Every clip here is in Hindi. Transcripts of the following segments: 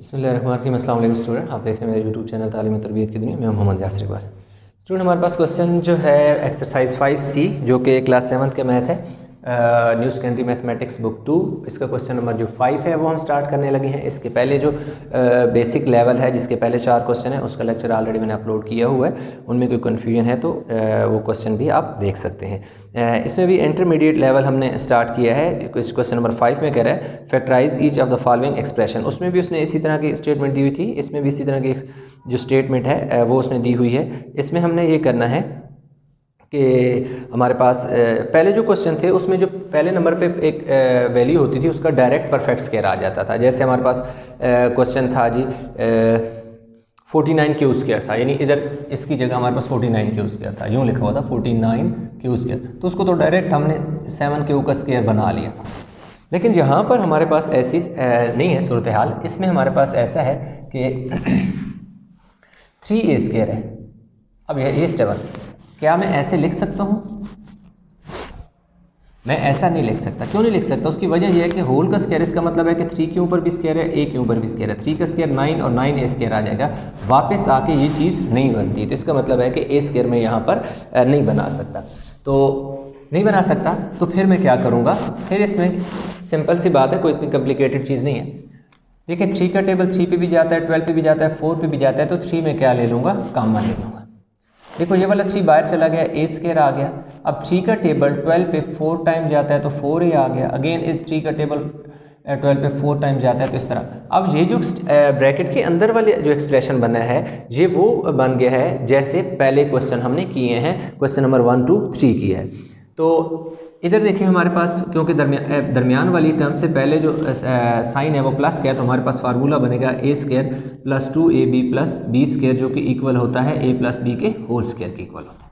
बिस्मिल्लाहिर्रहमानिर्रहीम। अस्सलाम वालेकुम स्टूडेंट, आप देख रहे हैं मेरे यूट्यूब चैनल तालीम और तरबियत की दुनिया में। मोहम्मद यासिर इकबाल। स्टूडेंट, हमारे पास क्वेश्चन जो है एक्सरसाइज 5C जो कि क्लास 7th का मैथ है, न्यू सेकेंडरी मैथमेटिक्स बुक 2। इसका क्वेश्चन नंबर जो 5 है वो हम स्टार्ट करने लगे हैं। इसके पहले जो बेसिक लेवल है जिसके पहले 4 क्वेश्चन है उसका लेक्चर ऑलरेडी मैंने अपलोड किया हुआ है। उनमें कोई कन्फ्यूजन है तो वो क्वेश्चन भी आप देख सकते हैं। इसमें भी इंटरमीडिएट लेवल हमने स्टार्ट किया है। क्वेश्चन नंबर 5 में कह रहा है factorise each of the following expression. उसमें भी उसने इसी तरह की स्टेटमेंट दी हुई थी, इसमें भी इसी तरह की जो स्टेटमेंट है वो उसने दी हुई है। इसमें हमने ये करना है कि हमारे पास पहले जो क्वेश्चन थे उसमें जो पहले नंबर पे एक वैल्यू होती थी उसका डायरेक्ट परफेक्ट स्क्वायर आ जाता था। जैसे हमारे पास क्वेश्चन था जी 49 क्यू स्क्वायर था, यानी इधर इसकी जगह हमारे पास 49 क्यू स्क्वायर था, यूँ लिखा हुआ था 49 क्यू स्क्वायर, तो उसको तो डायरेक्ट हमने 7 क्यू का स्क्वायर बना लिया। लेकिन यहाँ पर हमारे पास ऐसी नहीं है सूरत हाल। इसमें हमारे पास ऐसा है कि 3a स्क्वायर है। अब ये स्टेप क्या मैं ऐसे लिख सकता हूँ? मैं ऐसा नहीं लिख सकता। क्यों नहीं लिख सकता? उसकी वजह यह है कि होल का स्क्वायर, इसका मतलब है कि 3 के ऊपर भी स्क्वायर है, a के ऊपर भी स्क्वायर है। 3 का स्क्वायर 9 और 9a स्क्वायर आ जाएगा। वापस आके ये चीज़ नहीं बनती, तो इसका मतलब है कि a स्क्वायर में यहाँ पर नहीं बना सकता। तो नहीं बना सकता तो फिर मैं क्या करूँगा? फिर इसमें सिंपल सी बात है, कोई इतनी कॉम्प्लिकेटेड चीज़ नहीं है। देखिए 3 का टेबल 3 पे भी जाता है, 12 पे भी जाता है, 4 पे भी जाता है, तो 3 में क्या ले लूँगा? कॉमन ले लूँगा। देखो ये वाला 3 बाहर चला गया, a स्क्वायर आ गया। अब 3 का टेबल 12 पे 4 टाइम जाता है तो 4a आ गया। अगेन इस 3 का टेबल 12 पे 4 टाइम जाता है, तो इस तरह। अब ये जो ब्रैकेट के अंदर वाले जो एक्सप्रेशन बना है ये वो बन गया है जैसे पहले क्वेश्चन हमने किए हैं, क्वेश्चन नंबर 1, 2, 3 किया है। तो इधर देखिए हमारे पास क्योंकि दरमियान वाली टर्म से पहले जो साइन है वो प्लस का है, तो हमारे पास फार्मूला बनेगा a square plus 2ab plus b square, जो कि इक्वल होता है a प्लस b के होल स्क्वायर के इक्वल होता है।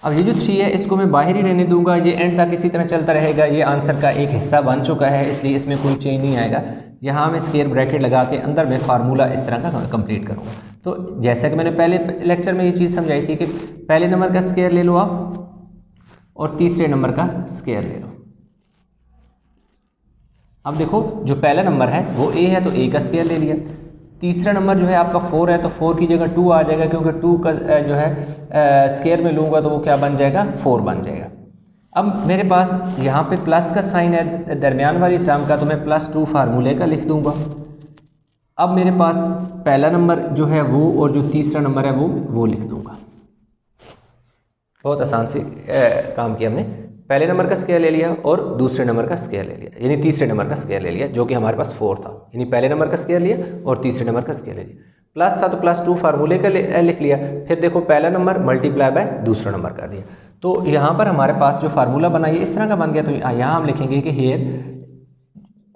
अब ये जो 3 है इसको मैं बाहर ही रहने दूंगा, ये एंड तक इसी तरह चलता रहेगा। ये आंसर का एक हिस्सा बन चुका है, इसलिए इसमें कोई चेंज नहीं आएगा। यहाँ मैं स्क्वायर ब्रैकेट लगा के अंदर मैं फार्मूला इस तरह का कंप्लीट करूँगा। तो जैसा कि मैंने पहले लेक्चर में ये चीज़ समझाई थी कि पहले नंबर का स्क्वायर ले लो आप और तीसरे नंबर का स्क्वायर ले लो। अब देखो जो पहला नंबर है वो a है तो a का स्क्वायर ले लिया। तीसरा नंबर जो है आपका 4 है तो 4 की जगह 2 आ जाएगा, क्योंकि 2 का जो है स्क्वायर में लूँगा तो वो क्या बन जाएगा? 4 बन जाएगा। अब मेरे पास यहाँ पे प्लस का साइन है दरमियान वाली टर्म का, तो मैं +2 फार्मूले का लिख दूँगा। अब मेरे पास पहला नंबर जो है वो और जो तीसरा नंबर है वो लिख दूँगा। बहुत आसान से काम किया हमने। पहले नंबर का स्क्वायर ले लिया और दूसरे नंबर का स्क्वायर ले लिया, यानी तीसरे नंबर का स्क्वायर ले लिया, जो कि हमारे पास 4 था। यानी पहले नंबर का स्क्वायर लिया और तीसरे नंबर का स्क्वायर ले लिया। प्लस था तो +2 फार्मूले का लिख लिया। फिर देखो पहला नंबर मल्टीप्लाई बाय दूसरा नंबर कर दिया। तो यहाँ पर हमारे पास जो फार्मूला बना ये इस तरह का बन गया। तो यहाँ हम लिखेंगे कि here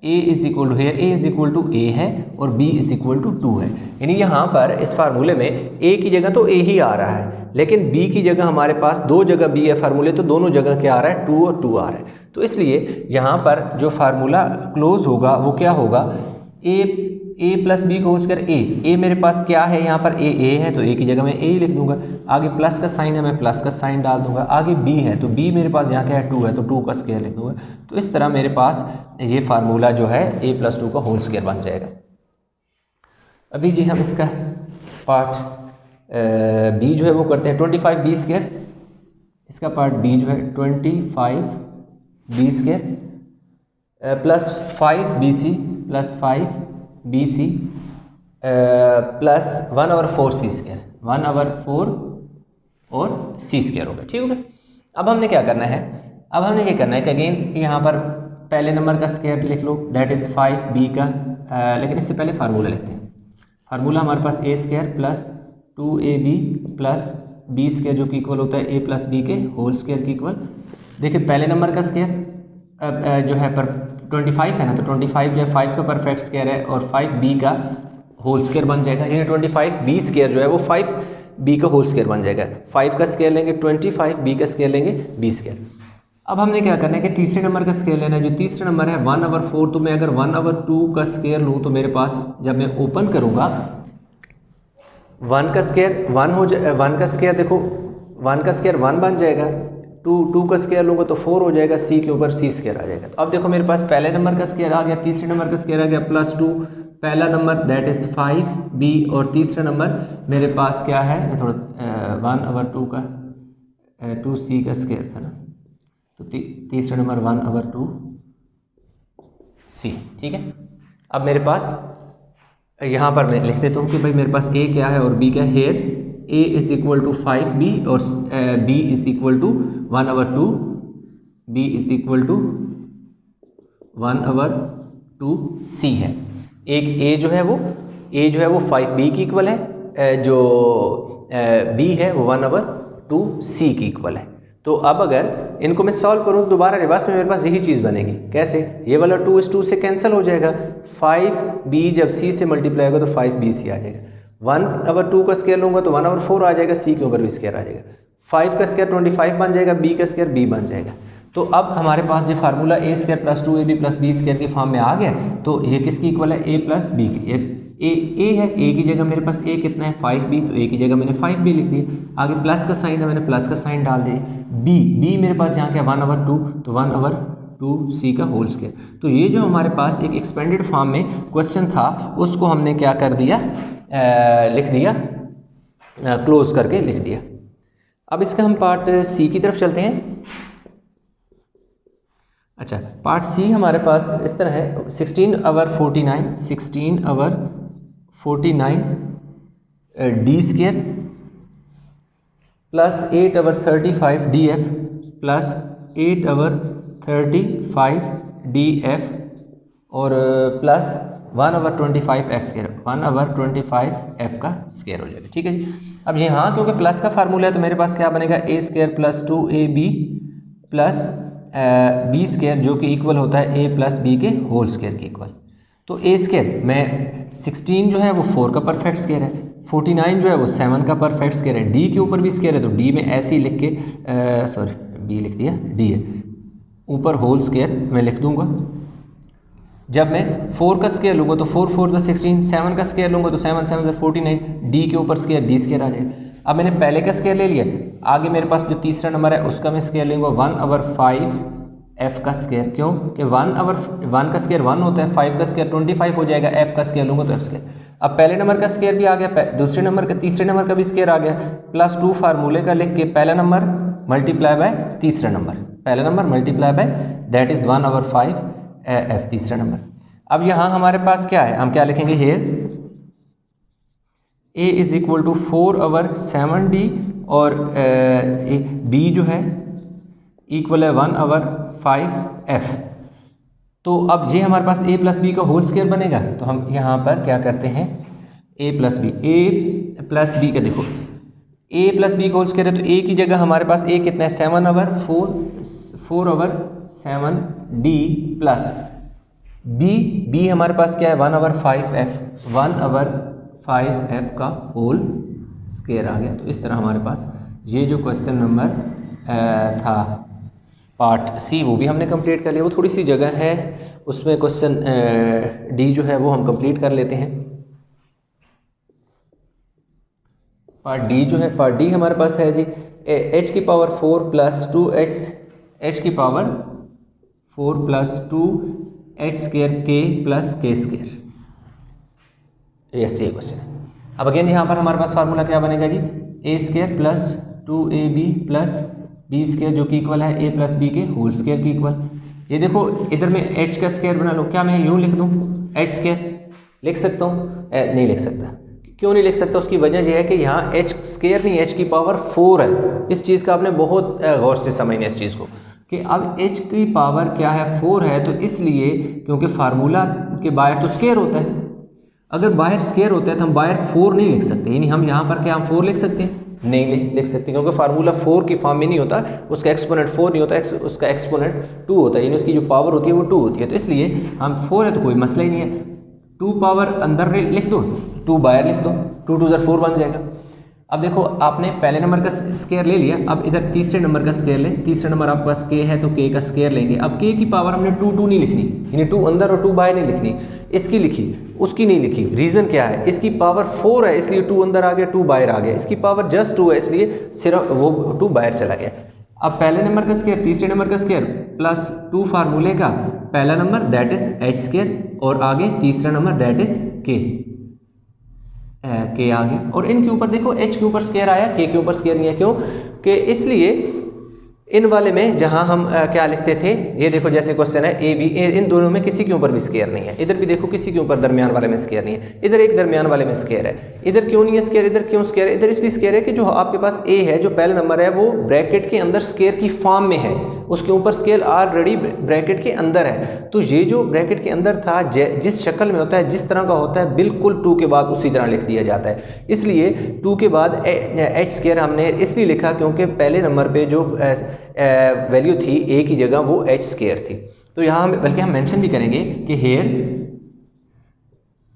a is equal to a है और b इज इक्वल टू 2 है। यानी यहाँ पर इस फार्मूले में a की जगह तो a ही आ रहा है, लेकिन b की जगह हमारे पास 2 जगह b है फार्मूले, तो दोनों जगह क्या आ रहा है? 2 और 2 आ रहा है। तो इसलिए यहाँ पर जो फार्मूला क्लोज होगा वो क्या होगा? a प्लस बी को होल स्क्वायर a मेरे पास क्या है? यहाँ पर a है तो a की जगह मैं a ही लिख दूंगा। आगे प्लस का साइन है, मैं प्लस का साइन डाल दूंगा। आगे b है तो b मेरे पास यहाँ क्या है? 2 है तो 2 का स्क्वायर लिख दूंगा। तो इस तरह मेरे पास ये फार्मूला जो है a प्लस 2 का होल स्क्वायर बन जाएगा। अभी जी हम इसका पार्ट b जो है वो करते हैं 25b स्क्वायर। इसका पार्ट b जो है 25b square plus 5bc plus 5bc plus 1/4c square, 1/4 और c स्क्वायर हो गया। ठीक हो गया। अब हमने क्या करना है? अब हमने ये करना है कि अगेन यहाँ पर पहले नंबर का स्क्वायर लिख लो, दैट इज़ 5b का, लेकिन इससे पहले फार्मूला लिखते हैं। फार्मूला हमारे पास a square plus 2ab plus b square, जो कि इक्वल होता है a प्लस b के होल स्क्वायर की इक्वल। देखिए पहले नंबर का स्क्वायर जो है पर 25 है ना, तो 25 जो है 5 का परफेक्ट स्क्वायर है और 5b का होल स्क्वायर बन जाएगा। यानी 25b स्क्वायर जो है वो 5b का होल स्क्वायर बन जाएगा। 5 का स्क्वायर लेंगे 25, b का स्क्वायर लेंगे b स्क्वायर। अब हमने क्या करना है कि तीसरे नंबर का स्क्वायर लेना है। जो तीसरा नंबर है 1/4, तो मैं अगर 1/2 का स्क्वायर लूँ तो मेरे पास जब मैं ओपन करूँगा 1 का स्क्वायर 1 हो जाए। 1 का स्क्वायर देखो 1 का स्क्वायर 1 बन जाएगा, 2 का स्क्वायर लूँगा तो 4 हो जाएगा, c के ऊपर c स्क्वायर आ जाएगा। तो अब देखो मेरे पास पहले नंबर का स्क्वायर आ गया, तीसरे नंबर का स्क्वायर आ गया +2, पहला नंबर दैट इज़ 5b और तीसरा नंबर मेरे पास क्या है, मैं थोड़ा 1/2 का 2c का स्क्वायर था ना, तो तीसरा नंबर 1/2c। ठीक है, अब मेरे पास यहाँ पर मैं लिख देता हूँ कि भाई मेरे पास a क्या है और b क्या है। Here a is equal to 5b और b is equal to 1/2, b is equal to 1/2c है। एक a जो है वो 5b की इक्वल है, जो b है वो 1/2c की इक्वल है। तो अब अगर इनको मैं सॉल्व करूँ तो दोबारा रिवर्स में मेरे पास यही चीज़ बनेगी। कैसे? ये वाला 2 इस 2 से कैंसिल हो जाएगा, 5b जब c से मल्टीप्लाई होगा तो 5bc आ जाएगा। 1/2 का स्क्वायर लूँगा तो 1/4 आ जाएगा, c के ऊपर भी स्क्वायर आ जाएगा। 5 का स्क्वायर 25 बन जाएगा, b का स्क्वायर b बन जाएगा। तो अब हमारे पास ये formula a square plus 2ab plus b square के फॉर्म में आ गया। तो ये किसकी इक्वल है? a प्लस b की। a है, a की जगह मेरे पास a कितना है 5b, तो a की जगह मैंने 5b लिख दिया। आगे प्लस का साइन है, मैंने प्लस का साइन डाल दिया। b मेरे पास यहाँ क्या 1/2, तो 1/2c का होल स्क्वायर। तो ये जो हमारे पास एक एक्सपेंडेड फॉर्म में क्वेश्चन था उसको हमने क्या कर दिया, लिख दिया, क्लोज करके लिख दिया। अब इसका हम पार्ट सी की तरफ चलते हैं। अच्छा, पार्ट सी हमारे पास इस तरह है, 16/49 D square plus 8/35 D F plus 8/35 D F और प्लस 1/25 एफ स्क्वायर, 1/25 एफ का स्क्वायर हो जाएगा। ठीक है जी। अब यहाँ क्योंकि प्लस का फार्मूला है तो मेरे पास क्या बनेगा, a square plus 2ab plus b square जो कि इक्वल होता है a प्लस b के होल स्क्वायर के इक्वल। तो a स्क्वायर में 16 जो है वो 4 का परफेक्ट स्क्वायर है, 49 जो है वो 7 का परफेक्ट स्क्वायर है, d के ऊपर भी स्क्वायर है तो d में ऐसे ही लिख के b लिख दिया, d है ऊपर होल स्क्वायर मैं लिख दूंगा। जब मैं 4 का स्क्वायर लूँगा तो 4 4 16, 7 का स्क्वायर लूँगा तो 7 7 49, d के ऊपर स्क्वायर d स्क्वायर आ जाएगा। अब मैंने पहले का स्क्वायर ले लिया, आगे मेरे पास जो तीसरा नंबर है उसका मैं स्क्वायर लूँगा 1/5 f का स्क्वायर। क्यों कि 1/1 का स्क्वायर 1 होता है, 5 का स्क्वायर 25 हो जाएगा, f का स्क्वायर लूँगा तो f स्क्वायर। अब पहले नंबर का स्क्वायर भी आ गया, दूसरे नंबर का तीसरे नंबर का भी स्क्वायर आ गया, प्लस 2 फार्मूले का लिख के पहला नंबर मल्टीप्लाई बाय तीसरा नंबर, पहला number multiply by that is 1/5 f तीसरा नंबर। अब यहाँ हमारे पास क्या है, हम क्या लिखेंगे, here a is equal to 4/7d और b जो है इक्वल है 1/5f। तो अब ये हमारे पास a प्लस बी का होल स्क्वायर बनेगा। तो हम यहाँ पर क्या करते हैं, a प्लस बी का देखो a प्लस बी का होल स्क्वायर है तो a की जगह हमारे पास a कितना है 4/7d प्लस b हमारे पास क्या है 1/5f का होल स्क्वायर आ गया। तो इस तरह हमारे पास ये जो क्वेश्चन नंबर था पार्ट सी वो भी हमने कंप्लीट कर लिया। वो थोड़ी सी जगह है उसमें क्वेश्चन डी जो है वो हम कंप्लीट कर लेते हैं। पार्ट डी जो है, पार्ट डी हमारे पास है जी h की पावर 4 प्लस 2h, h की power 4 plus 2h square k plus k square, yes ये क्वेश्चन है। अब अगेन यहाँ पर हमारे पास फार्मूला क्या बनेगा जी, a square plus 2ab plus b square जो कि इक्वल है a प्लस b के होल स्क्वायर की इक्वल। ये देखो इधर में h का स्क्वायर बना लो, क्या मैं यूँ लिख दूँ h स्क्वायर लिख सकता हूँ, नहीं लिख सकता। क्यों नहीं लिख सकता, उसकी वजह यह है कि यहाँ h स्क्वायर नहीं h की पावर 4 है। इस चीज़ का आपने बहुत गौर से समझना इस चीज़ को कि अब h की पावर क्या है 4 है, तो इसलिए क्योंकि फार्मूला के बाहर तो स्क्वायर होता है, अगर बाहर स्क्वायर होता है तो हम बाहर 4 नहीं लिख सकते, यानी हम यहाँ पर क्या हम 4 लिख सकते हैं, नहीं लिख सकते क्योंकि फार्मूला 4 की फॉर्म में नहीं होता, उसका एक्सपोनेंट 4 नहीं होता, उसका एक्सपोनेंट 2 होता है, यानी उसकी जो पावर होती है वो 2 होती है। तो इसलिए हम 4 है तो कोई मसला ही नहीं है, 2 पावर अंदर लिख दो, 2 बाहर लिख दो, 2 2 4 बन जाएगा। अब देखो आपने पहले नंबर का स्क्वायर ले लिया, अब इधर तीसरे नंबर का स्क्वायर लें, तीसरे नंबर आपके पास k है तो k का स्क्वायर लेंगे। अब k की पावर हमने 2 2 नहीं लिखनी, यानी 2 अंदर और 2 बाहर नहीं लिखनी, इसकी लिखी उसकी नहीं लिखी। रीज़न क्या है, इसकी पावर 4 है इसलिए 2 अंदर आ गया 2 बाहर आ गया, इसकी पावर जस्ट 2 है इसलिए सिर्फ वो 2 बाहर चला गया। अब पहले नंबर का स्क्वायर तीसरे नंबर का स्क्वायर प्लस 2 फार्मूले का पहला number that is H square और आगे तीसरा नंबर दैट इज के आ गया। और इनके ऊपर देखो एच के ऊपर स्क्वायर आया, के ऊपर स्क्वायर नहीं है, क्यों कि इसलिए इन वाले में जहां हम क्या लिखते थे, ये देखो जैसे क्वेश्चन है ए बी, इन दोनों में किसी के ऊपर भी स्क्वायर नहीं है। इधर भी देखो किसी के ऊपर दरमियान वाले में स्क्वायर नहीं है, इधर एक दरमियान वाले में स्क्वायर है। इधर क्यों नहीं है स्क्वायर, इधर क्यों स्क्वायर है? इधर इसलिए स्क्वायर है कि जो आपके पास ए है, जो पहला नंबर है, वो ब्रैकेट के अंदर स्क्वायर की फॉर्म में है, उसके ऊपर स्क्वायर ऑलरेडी ब्रैकेट के अंदर है। तो ये जो ब्रैकेट के अंदर था, जिस शक्ल में होता है, जिस तरह का होता है, बिल्कुल 2 के बाद उसी तरह लिख दिया जाता है। इसलिए 2 के बाद एच स्क्वायर हमने इसलिए लिखा क्योंकि पहले नंबर पे जो वैल्यू थी ए की जगह वो एच स्क्वायर थी। तो यहाँ हम बल्कि हम मेंशन भी करेंगे कि here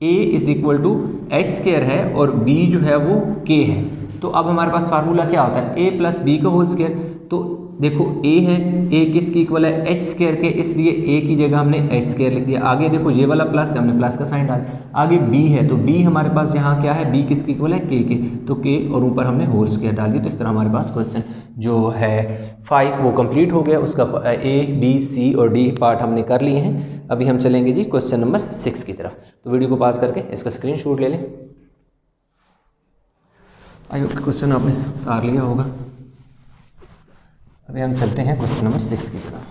A is equal to H square है और बी जो है वो के है। तो अब हमारे पास फार्मूला क्या होता है, ए प्लस बी का होल स्क्वायर। तो देखो ए है, ए किसकी इक्वल है, एच स्क्वायर के, इसलिए ए की जगह हमने एच स्क्वायर लिख दिया। आगे देखो ये वाला प्लस है, हमने प्लस का साइन डाल। आगे बी है, तो बी हमारे पास यहाँ क्या है, बी किसकी इक्वल है, के, तो के, और ऊपर हमने होल स्क्वायर डाल दिया। तो इस तरह हमारे पास क्वेश्चन जो है 5 वो कंप्लीट हो गया। उसका ए बी सी और डी पार्ट हमने कर लिए हैं। अभी हम चलेंगे जी क्वेश्चन नंबर 6 की तरफ। तो वीडियो को पास करके इसका स्क्रीनशॉट ले लें। आई होप क्वेश्चन आपने उतार लिया होगा। अभी हम चलते हैं क्वेश्चन नंबर 6 की तरफ।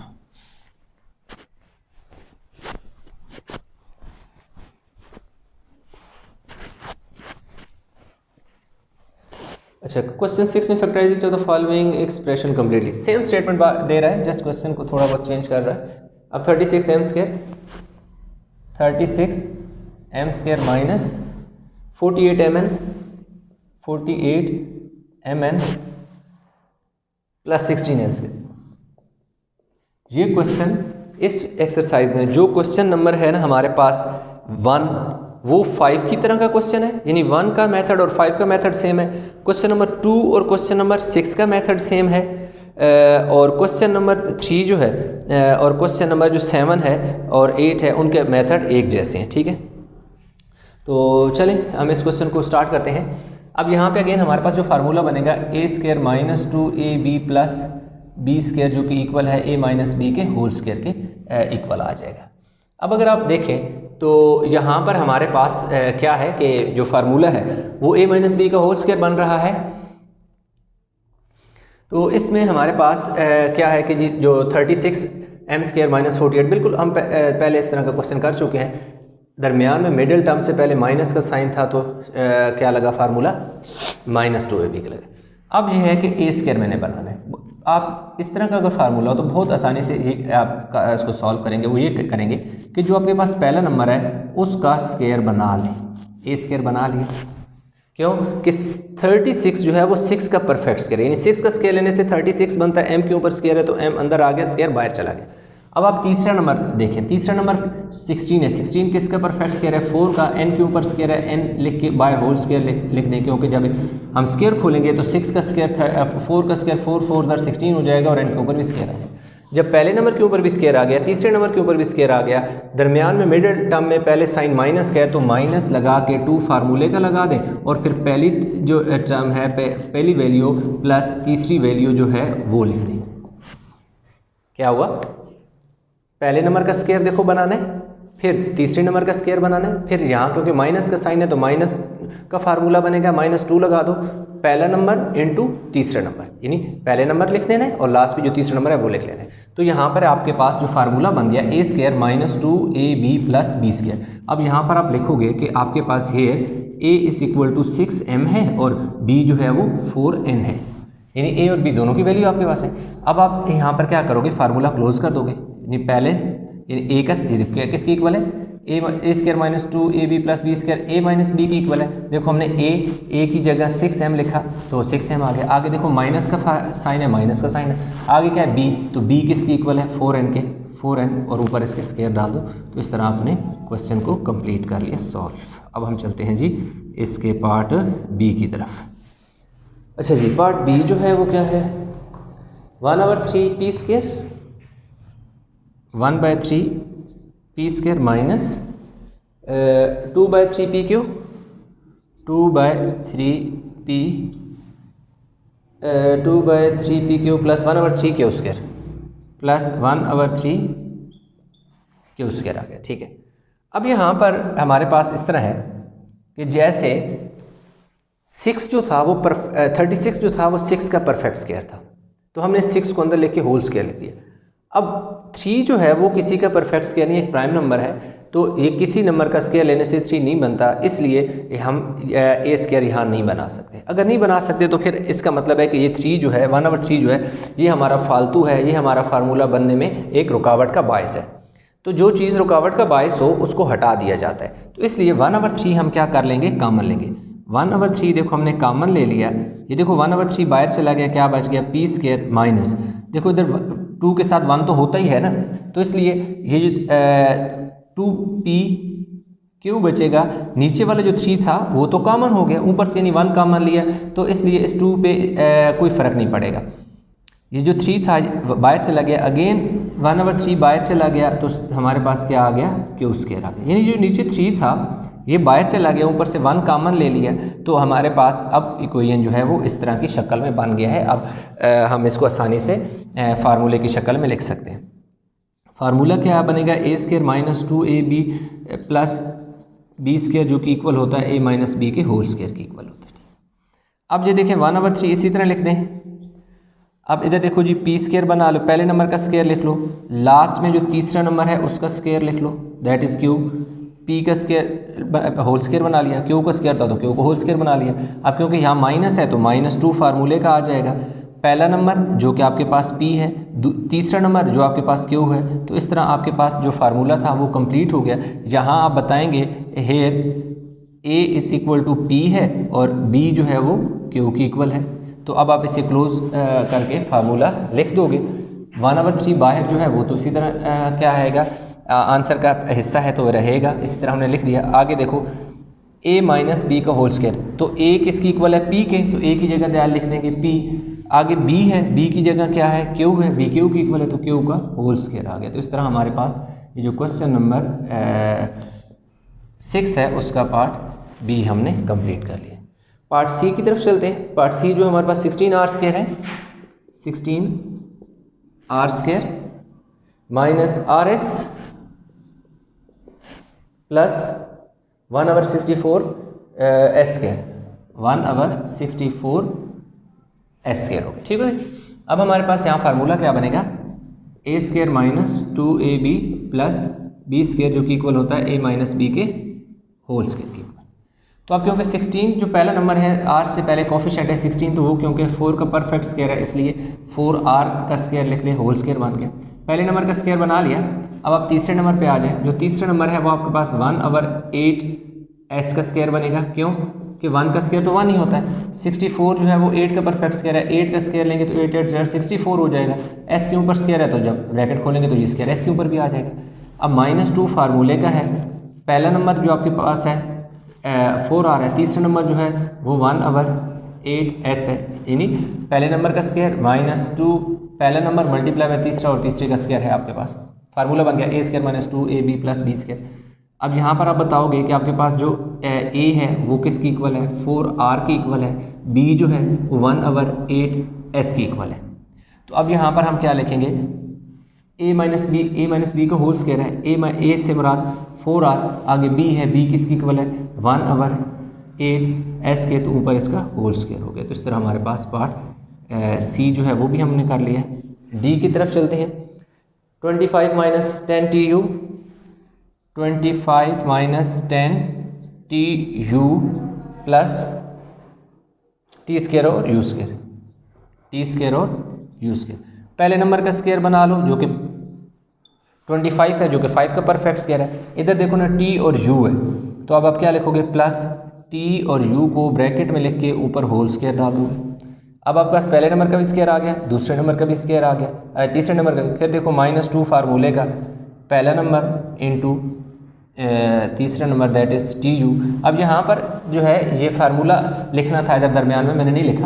अच्छा, क्वेश्चन 6 में factorization of the following expression completely same statement दे रहा है, जस्ट क्वेश्चन को थोड़ा बहुत चेंज कर रहा है। अब 36 m square, 36 m square minus 48 mn plus 16 n square. ये क्वेश्चन इस एक्सरसाइज में जो क्वेश्चन नंबर है ना हमारे पास 1, वो 5 की तरह का क्वेश्चन है, यानी 1 का मेथड और 5 का मेथड सेम है। क्वेश्चन नंबर 2 और क्वेश्चन नंबर 6 का मेथड सेम है, और क्वेश्चन नंबर 3 जो है और क्वेश्चन नंबर जो 7 है और 8 है, उनके मेथड एक जैसे हैं। ठीक है, तो चलें हम इस क्वेश्चन को स्टार्ट करते हैं। अब यहाँ पे अगेन हमारे पास जो फार्मूला बनेगा a square minus 2ab plus b square, जो कि इक्वल है ए माइनस बी के होल स्क्वायर के इक्वल आ जाएगा। अब अगर आप देखें तो यहाँ पर हमारे पास क्या है कि जो फार्मूला है वो ए माइनस बी का होल स्क्वायर बन रहा है। तो इसमें हमारे पास क्या है कि जी जो 36 m स्क्वायर माइनस 48, बिल्कुल हम पहले इस तरह का क्वेश्चन कर चुके हैं। दरमियान में मिडिल टर्म से पहले माइनस का साइन था, तो क्या लगा फार्मूला, माइनस 2ab का लगा। अब यह है कि ए स्क्वायर मैंने बनाना है। आप इस तरह का अगर फार्मूला हो तो बहुत आसानी से ये आप इसको सॉल्व करेंगे। वो ये करेंगे कि जो आपके पास पहला नंबर है उसका स्क्वायर बना लें, ए स्क्वायर बना लिया। क्यों कि 36 जो है वो 6 का परफेक्ट स्क्वायर है, यानी 6 का स्क्वायर लेने से 36 बनता है। m के ऊपर स्क्वायर है तो m अंदर आ गया, स्क्वायर बाहर चला गया। अब आप तीसरा नंबर देखें, तीसरा नंबर 16 है। 16 किसका परफेक्ट स्क्वायर है, 4 का, n के ऊपर स्क्वायर है, n लिख के बाय होल स्क्वायर लिख दें, क्योंकि जब हम स्क्वायर खोलेंगे तो 6 का स्क्वायर 4 का स्क्वायर 4 4 16 हो जाएगा और n के ऊपर भी स्क्वायर आएगा। जब पहले नंबर के ऊपर भी स्क्वायर आ गया, तीसरे नंबर के ऊपर भी स्क्वायर आ गया, दरमियान में मिडिल टर्म में पहले साइन माइनस का है तो माइनस लगा के 2 फार्मूले का लगा दें, और फिर पहली जो टर्म है पहली वैल्यू प्लस तीसरी वैल्यू जो है वो लिख दें। क्या हुआ, पहले नंबर का स्क्वायर देखो बनाना है, फिर तीसरे नंबर का स्क्वायर बनाना है, फिर यहाँ क्योंकि माइनस का साइन है तो माइनस का फार्मूला बनेगा, -2 लगा दो, पहला नंबर इनटू तीसरा नंबर, यानी पहले नंबर लिख देना है और लास्ट में जो तीसरा नंबर है वो लिख लेना है। तो यहाँ पर आपके पास जो फार्मूला बन गया a square minus 2ab plus b square. अब यहाँ पर आप लिखोगे कि आपके पास here a is equal to 6m है और b जो है वो 4n है, यानी a और b दोनों की वैल्यू आपके पास है। अब आप यहाँ पर क्या करोगे, फार्मूला क्लोज कर दोगे, यानी पहले ए का किसकी इक्वल है, a square minus 2ab plus b square a minus b की इक्वल है। देखो हमने ए की जगह 6m लिखा तो 6m आ गया। आगे देखो माइनस का साइन है, माइनस का साइन है। आगे क्या है, b, तो b किसकी इक्वल है, 4n के, 4n, और ऊपर इसके स्क्वायर डाल दो। तो इस तरह आपने क्वेश्चन को कंप्लीट कर लिया सॉल्व। अब हम चलते हैं जी इसके पार्ट बी की तरफ। अच्छा जी, पार्ट बी जो है वो क्या है, 1/3 p², 1/3 p² minus 2/3 p³, 2/3 p³ plus 1/3 q plus 1/3 q square आ गया। ठीक है, अब यहाँ पर हमारे पास इस तरह है कि जैसे 6 जो था वो 36 जो था वो 6 का परफेक्ट स्क्वायर था, तो हमने 6 को अंदर लेके होल स्क्वायर लिख दिया। अब 3 जो है वो किसी का परफेक्ट स्क्वायर नहीं, एक प्राइम नंबर है, तो ये किसी नंबर का स्क्वायर लेने से 3 नहीं बनता, इसलिए हम ए स्क्वायर यहाँ नहीं बना सकते। अगर नहीं बना सकते तो फिर इसका मतलब है कि ये 3 जो है 1/3 जो है ये हमारा फालतू है, ये हमारा फार्मूला बनने में एक रुकावट का बायस है। तो जो चीज़ रुकावट का बायस हो उसको हटा दिया जाता है, तो इसलिए 1/3 हम क्या कर लेंगे, कॉमन लेंगे। 1/3 देखो हमने कॉमन ले लिया, ये देखो 1/3 बाहर चला गया, क्या बच गया पी स्क्वायर माइनस, देखो इधर 2 के साथ 1 तो होता ही है ना, तो इसलिए ये जो 2p क्यों बचेगा, नीचे वाला जो 3 था वो तो कॉमन हो गया, ऊपर से यानी 1 कॉमन लिया, तो इसलिए इस 2 पे कोई फ़र्क नहीं पड़ेगा। ये जो 3 था बाहर चला गया, अगेन 1/3 बाहर चला गया, तो हमारे पास क्या आ गया, क्यू स्क्वायर आ गया। यानी जो नीचे 3 था ये बाहर चला गया, ऊपर से 1 कॉमन ले लिया, तो हमारे पास अब इक्वेशन जो है वो इस तरह की शक्ल में बन गया है। अब हम इसको आसानी से फार्मूले की शक्ल में लिख सकते हैं। फार्मूला क्या बनेगा, a square minus 2ab plus b square जो कि इक्वल होता है a माइनस बी के होल स्क्वायर के इक्वल होता है। अब ये देखें 1/3 इसी तरह लिख दें। अब इधर देखो जी पी स्क्वायर बना लो, पहले नंबर का स्क्वायर लिख लो, लास्ट में जो तीसरा नंबर है उसका स्क्वायर लिख लो, दैट इज़ क्यू। पी का स्क्वायर होल स्क्वायर बना लिया, क्यू का स्क्वायर था तो क्यू को होल स्क्वायर बना लिया। अब क्योंकि यहाँ माइनस है तो -2 फार्मूले का आ जाएगा। पहला नंबर जो कि आपके पास पी है, तीसरा नंबर जो आपके पास क्यू है, तो इस तरह आपके पास जो फार्मूला था वो कंप्लीट हो गया। यहाँ आप बताएंगे here A is equal to P है और बी जो है वो क्यू की इक्वल है, तो अब आप इसे क्लोज करके फार्मूला लिख दोगे। 1/3 बाहर जो है वो तो इसी तरह क्या आएगा, आंसर का हिस्सा है तो रहेगा, इसी तरह हमने लिख दिया। आगे देखो a माइनस बी का होल स्क्वायर, तो a किसकी इक्वल है, p के, तो a की जगह दयाल लिख देंगे p। आगे b है, b की जगह क्या है, q है, b q की इक्वल है तो q का होल स्क्वायर आ गया। तो इस तरह हमारे पास ये जो क्वेश्चन नंबर 6 है उसका पार्ट b हमने कंप्लीट कर लिया। पार्ट सी की तरफ चलते हैं। पार्ट सी जो हमारे पास 16r² है, 16r² minus RS plus 1/64 s², 1/64 s² हो गया। ठीक है, अब हमारे पास यहाँ फार्मूला क्या बनेगा, a² minus 2ab plus b² जो कि इक्वल होता है a माइनस बी के होल स्क्वायर के इक्वल। तो अब क्योंकि 16 जो पहला नंबर है r से पहले कोफिशिएंट है 16, तो वो क्योंकि 4 का परफेक्ट स्क्वायर है इसलिए 4r का स्क्वायर लिख लें, होल स्क्वायर बन गया। पहले नंबर का स्क्वायर बना लिया। अब आप तीसरे नंबर पे आ जाएं, जो तीसरा नंबर है वो आपके पास 1/8 s का स्क्वायर बनेगा, क्यों कि 1 का स्क्वायर तो 1 ही होता है। 64 जो है वो 8 का परफेक्ट स्क्वायर है, 8 का स्क्वायर लेंगे तो 8 8 0 64 हो जाएगा। s के ऊपर स्क्वायर है तो जब ब्रैकेट खोलेंगे तो ये स्क्वायर s के ऊपर भी आ जाएगा। अब -2 फार्मूले का है, पहला नंबर जो आपके पास है 4r है, तीसरा नंबर जो है वो 1/8 s है, यानी पहले नंबर का स्क्वायर -2 पहला नंबर मल्टीप्लाई में तीसरा और तीसरे का स्क्वायर है आपके पास। फार्मूला बन गया a² minus 2ab plus b²। अब यहाँ पर आप बताओगे कि आपके पास जो a है वो किसकी इक्वल है, 4r की इक्वल है, b जो है वो 1/8 s की इक्वल है। तो अब यहाँ पर हम क्या लिखेंगे, a माइनस बी का होल स्क्वायर है, a से मुराद 4r, आगे b है, b किसकी इक्वल है 1/8 s के, तो ऊपर इसका होल स्क्वायर हो गया। तो इस तरह हमारे पास पार्ट सी जो है वो भी हमने कर लिया है। डी की तरफ चलते हैं। 25 minus 10 tu, 25 minus 10 tu plus t² और u², t² और u²। पहले नंबर का स्क्वायर बना लो जो कि 25 है, जो कि 5 का परफेक्ट स्क्वायर है। इधर देखो ना t और u है, तो अब आप क्या लिखोगे, प्लस t और u को ब्रैकेट में लिख के ऊपर होल स्क्वायर डाल दोगे। अब आपके पास पहले नंबर का भी स्क्वायर आ गया, दूसरे नंबर का भी स्क्वायर आ गया, तीसरे नंबर का भी। फिर देखो -2 फार्मूले का, पहला नंबर इंटू तीसरा नंबर दैट इज़ tu। अब यहाँ पर जो है ये फार्मूला लिखना था, इधर दरमियान में मैंने नहीं लिखा,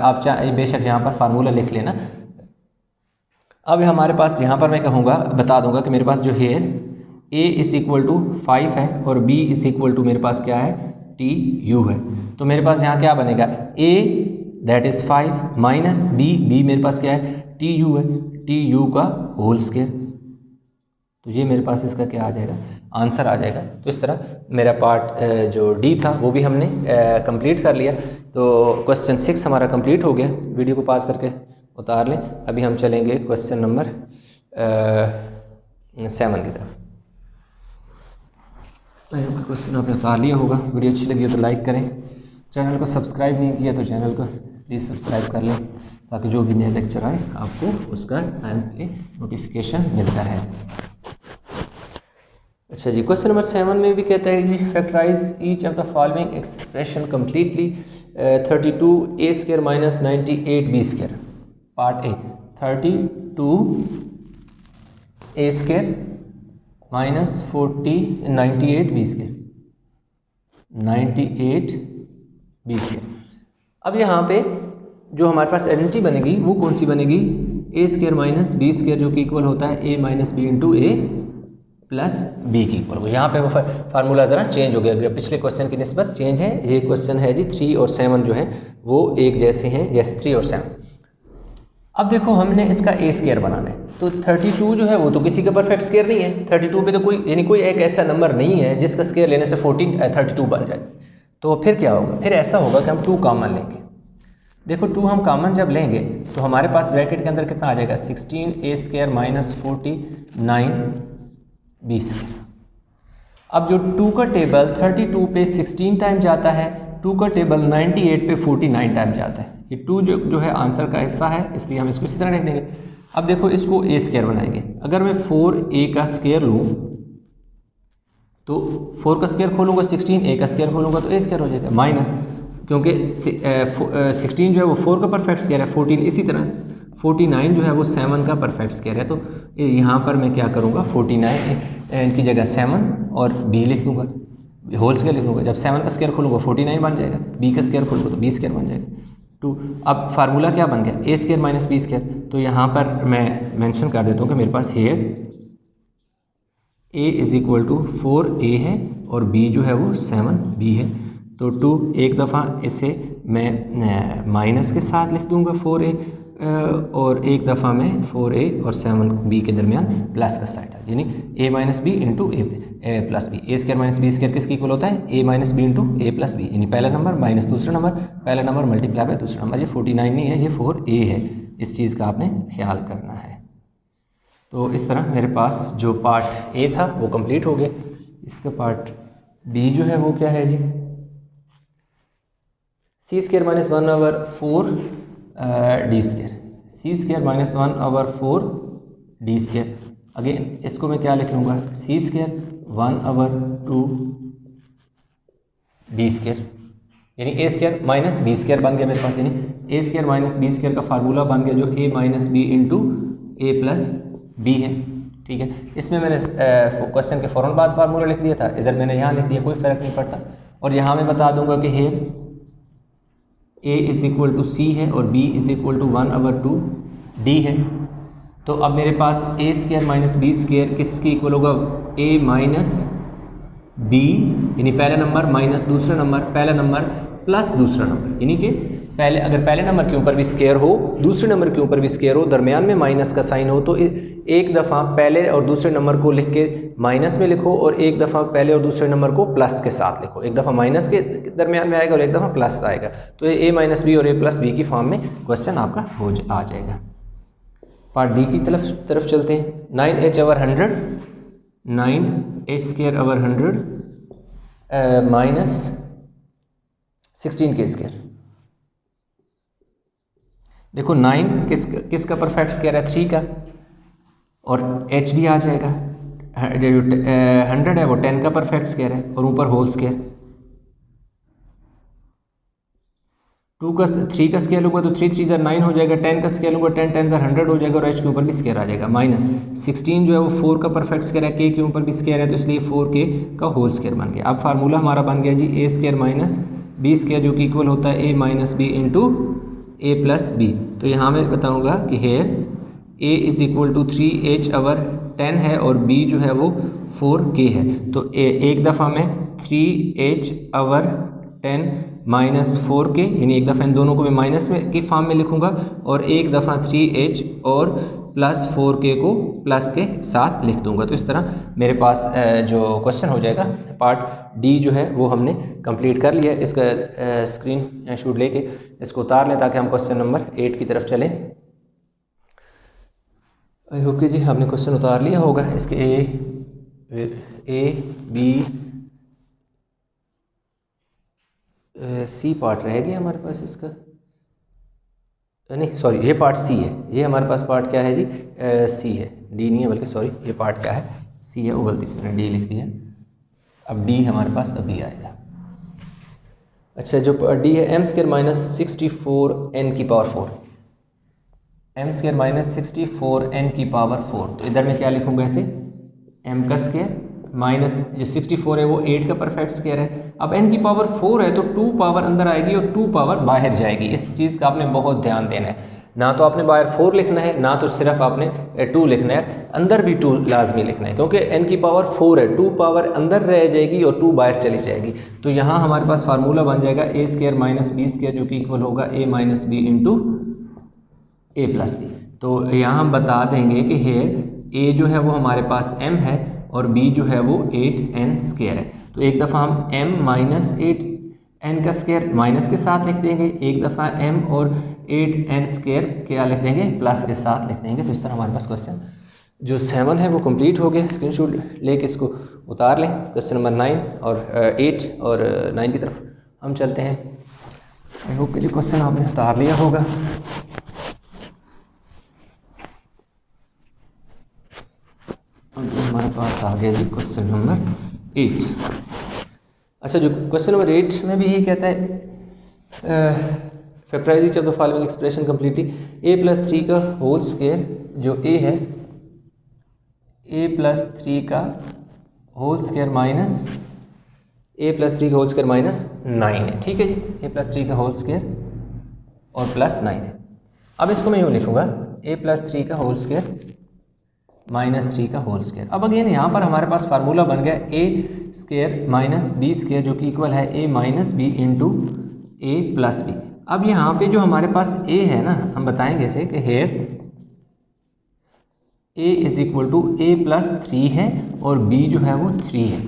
आप बेशक यहाँ पर फार्मूला लिख लेना। अब हमारे पास यहाँ पर मैं कहूँगा, बता दूँगा कि मेरे पास जो है a इज़ इक्वल टू 5 है और b इज़ इक्वल टू मेरे पास क्या है tu है। तो मेरे पास यहाँ क्या बनेगा, a that is 5 minus b मेरे पास क्या है tu है, tu का होल स्क्वायर। तो ये मेरे पास इसका क्या आ जाएगा, आंसर आ जाएगा। तो इस तरह मेरा पार्ट जो डी था वो भी हमने कंप्लीट कर लिया। तो क्वेश्चन 6 हमारा कंप्लीट हो गया। वीडियो को पास करके उतार लें। अभी हम चलेंगे क्वेश्चन नंबर 7 की तरफ। क्वेश्चन आपने उतार लिया होगा। वीडियो अच्छी लगी हो तो लाइक करें। चैनल को सब्सक्राइब नहीं किया तो चैनल को प्लीज़ सब्सक्राइब कर लें, ताकि जो भी नया लेक्चर आए आपको उसका टाइम पे नोटिफिकेशन मिलता है। अच्छा जी, क्वेश्चन नंबर 7 में भी कहता है कि factorise each of the following expression completely 32a² minus 98b²। Part A 32a² minus 98b²। अब यहाँ पे जो हमारे पास आइडेंटिटी बनेगी वो कौन सी बनेगी, a² माइनस b² जो कि इक्वल होता है a minus B into A plus B की इक्वल। यहाँ पे वो फार्मूला ज़रा चेंज हो गया, पिछले क्वेश्चन की निस्बत चेंज है। ये क्वेश्चन है जी 3 और 7 जो है वो एक जैसे हैं, जैसे 3 और 7। अब देखो हमने इसका a² बनाना है, तो 32 जो है वो तो किसी का परफेक्ट स्क्वायर नहीं है। 32 पे तो कोई एक ऐसा नंबर नहीं है जिसका स्क्वायर लेने से 32 बन जाए। तो फिर क्या होगा, फिर ऐसा होगा कि हम 2 कॉमन लेंगे। देखो 2 हम कॉमन जब लेंगे तो हमारे पास ब्रैकेट के अंदर कितना आ जाएगा, 16a² माइनस 49b²। अब जो 2 का टेबल 32 पे 16 टाइम जाता है, 2 का टेबल 98 पे 49 टाइम जाता है। ये 2 जो है आंसर का हिस्सा है, इसलिए हम इसको इसी तरह लिख देंगे। अब देखो इसको a² बनाएंगे। अगर मैं 4a का स्क्वायर लूँ तो 4 का स्क्वायर खोलूँगा 16, a का स्क्वायर खोलूँगा तो a² हो जाएगा, माइनस क्योंकि 16 जो है वो 4 का परफेक्ट स्क्वायर है, 14 इसी तरह 49 जो है वो 7 का परफेक्ट स्क्वायर है। तो यहाँ पर मैं क्या करूँगा, 49 की जगह 7 और b लिख दूँगा, होल स्क्वायर लिख दूँगा। जब 7 का स्क्वायर खोलूँगा 49 बन जाएगा, b का स्क्वायर खोलूँगा तो b² बन जाएगा 2। अब फार्मूला क्या बन गया, a² माइनस b²। तो यहाँ पर मैं मेंशन कर देता हूँ कि मेरे पास here a is equal to 4a है और b जो है वो 7b है। तो 2 एक दफ़ा इसे मैं माइनस के साथ लिख दूँगा 4a, और एक दफ़ा मैं 4a और 7b के दरमियान प्लस का साइड है, यानी a minus B into A plus B. a² minus b² किसकी इक्वल होता है, a minus B into A plus B, यानी पहला नंबर माइनस दूसरा नंबर, पहला नंबर मल्टीप्लाई बाय दूसरा नंबर। ये 49 नहीं है, ये 4a है। इस चीज़ का आपने ख्याल करना है। तो इस तरह मेरे पास जो पार्ट ए था वो कंप्लीट हो गया। इसका पार्ट बी जो है वो क्या है जी, c² minus 1/4 d², c² minus 1/4 d²। Again इसको मैं क्या लिख लूँगा, c² 1/2 d², यानी a² माइनस b² बन गया मेरे पास, यानी a² माइनस b² का फार्मूला बन गया जो a minus B into A plus B है। ठीक है, इसमें मैंने क्वेश्चन के फ़ौरन बाद फार्मूला लिख दिया था, इधर मैंने यहाँ लिख दिया, कोई फ़र्क नहीं पड़ता। और यहाँ मैं बता दूंगा कि here a is equal to c है और b is equal to 1/2 d है। तो अब मेरे पास a² माइनस b² किसकी इक्वल होगा, a माइनस b, यानी पहला नंबर माइनस दूसरा नंबर, पहला नंबर प्लस दूसरा नंबर, यानी कि पहले अगर पहले नंबर के ऊपर भी स्क्वायर हो, दूसरे नंबर के ऊपर भी स्क्वायर हो, दरमियान में माइनस का साइन हो, तो एक दफ़ा पहले और दूसरे नंबर को लिख के माइनस में लिखो और एक दफ़ा पहले और दूसरे नंबर को प्लस के साथ लिखो। एक दफ़ा माइनस के दरमियान में आएगा और एक दफ़ा प्लस आएगा, तो ये a माइनस बी और a प्लस बी की फॉर्म में क्वेश्चन आपका आ जाएगा। पार्ट डी की तरफ चलते हैं। 9h/100 9h² minus 16k²। देखो 9 किसका परफेक्ट स्क्वायर है, 3 का, और h भी आ जाएगा। 100 है वो 10 का परफेक्ट स्क्वायर है और ऊपर होल स्क्वायर। 3 का स्क्वायर लूँगा तो 3 3 9 हो जाएगा, 10 का स्क्वायर लूँगा 10 10 100 हो जाएगा और h के ऊपर भी स्क्वायर आ जाएगा। माइनस 16 जो है वो 4 का परफेक्ट स्क्वायर है, k के ऊपर भी स्क्वायर है, तो इसलिए 4k का होल स्क्वायर बन गया। अब फार्मूला हमारा बन गया जी a² माइनस b² जो कि इक्वल होता है a minus B into A plus B. तो यहाँ मैं बताऊँगा कि here a is equal to 3h/10 है और b जो है वो 4k है। तो एक दफ़ा मैं 3h/10 माइनस 4k, यानी एक दफ़ा इन दोनों को मैं माइनस में की फॉर्म में लिखूँगा और एक दफ़ा 3h और प्लस 4k को प्लस के साथ लिख दूंगा। तो इस तरह मेरे पास जो क्वेश्चन हो जाएगा पार्ट डी जो है वो हमने कंप्लीट कर लिया है। इसका स्क्रीन शॉट लेके इसको उतार लें ताकि हम क्वेश्चन नंबर 8 की तरफ चलें। आई होप कि जी हमने क्वेश्चन उतार लिया होगा। इसके ए बी सी पार्ट रह गया हमारे पास इसका, नहीं सॉरी ये पार्ट सी है, ये हमारे पास पार्ट क्या है जी सी है, डी नहीं है बल्कि सॉरी ये पार्ट क्या है सी है, वो गलती से मैंने डी लिख दिया। अब डी हमारे पास अभी आएगा। अच्छा जो डी है एम स्क्वायर माइनस 64 एन की power 4, M square minus 64 N की पावर 4। तो इधर मैं क्या लिखूंगा ऐसे एम का स्क्वायर माइनस जो 64 है वो 8 का परफेक्ट स्क्वायर है। अब n की पावर 4 है तो 2 पावर अंदर आएगी और 2 पावर बाहर जाएगी। इस चीज़ का आपने बहुत ध्यान देना है, ना तो आपने बाहर 4 लिखना है ना तो सिर्फ आपने 2 लिखना है, अंदर भी 2 लाजमी लिखना है क्योंकि n की पावर 4 है, 2 पावर अंदर रह जाएगी और 2 बाहर चली जाएगी। तो यहाँ हमारे पास फार्मूला बन जाएगा ए स्क्वायर माइनस बी स्क्वायर जो कि इक्वल होगा ए माइनस बी इंटू ए प्लस बी। तो यहाँ हम बता देंगे कि हेयर ए जो है वो हमारे पास m है और b जो है वो 8n स्क्वायर है। तो एक दफ़ा हम m माइनस 8n का स्क्वायर माइनस के साथ लिख देंगे, एक दफ़ा m और 8n स्क्वायर क्या लिख देंगे प्लस के साथ लिख देंगे। तो इस तरह हमारे पास क्वेश्चन जो 7 है वो कंप्लीट हो गया। स्क्रीनशॉट लेके इसको उतार लें। क्वेश्चन नंबर 9 और 8 और 9 की तरफ हम चलते हैं। आई होप कि जो क्वेश्चन आपने उतार लिया होगा। हमारे पास आ गया जी क्वेश्चन नंबर 8। अच्छा जो क्वेश्चन नंबर 8 में भी यही कहता है factorise each of the following expression completely, a plus 3 का होल स्क्वायर जो a है a प्लस 3 का whole square minus a plus 3 का होल स्क्वायर माइनस 9 है। ठीक है जी, a प्लस 3 का होल स्क्वायर और प्लस 9 है। अब इसको मैं यूँ लिखूँगा a प्लस 3 का होल स्क्वायर माइनस 3 का होल स्क्वायर। अब अगेन यहाँ पर हमारे पास फार्मूला बन गया a square minus b square जो कि इक्वल है a minus B into A plus B. अब यहाँ पे जो हमारे पास ए है ना, हम बताएंगे इसे कि here A is equal to a plus 3 है और बी जो है वो 3 है।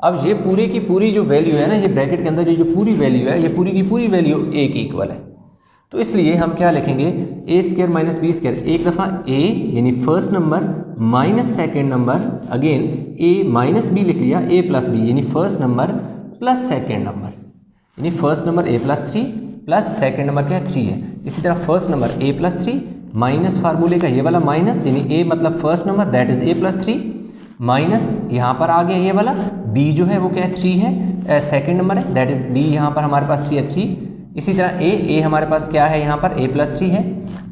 अब ये पूरी की पूरी जो वैल्यू है ना, ये ब्रैकेट के अंदर जो पूरी वैल्यू है ये पूरी की पूरी वैल्यू ए की इक्वल है। तो इसलिए हम क्या लिखेंगे a square minus b square, एक दफ़ा ए यानी first number minus second number, again a minus b लिख लिया, ए प्लस बी यानी first number plus second number, यानी first number a plus 3 plus second number क्या 3 है। इसी तरह first number a plus 3 minus फार्मूले का ये वाला माइनस यानी ए मतलब first number that is a plus 3 minus यहाँ पर आ गया ये वाला बी जो है वो क्या है 3 है, सेकेंड नंबर है दैट इज बी यहाँ पर हमारे पास 3 है 3। इसी तरह ए हमारे पास क्या है यहाँ पर a प्लस 3 है,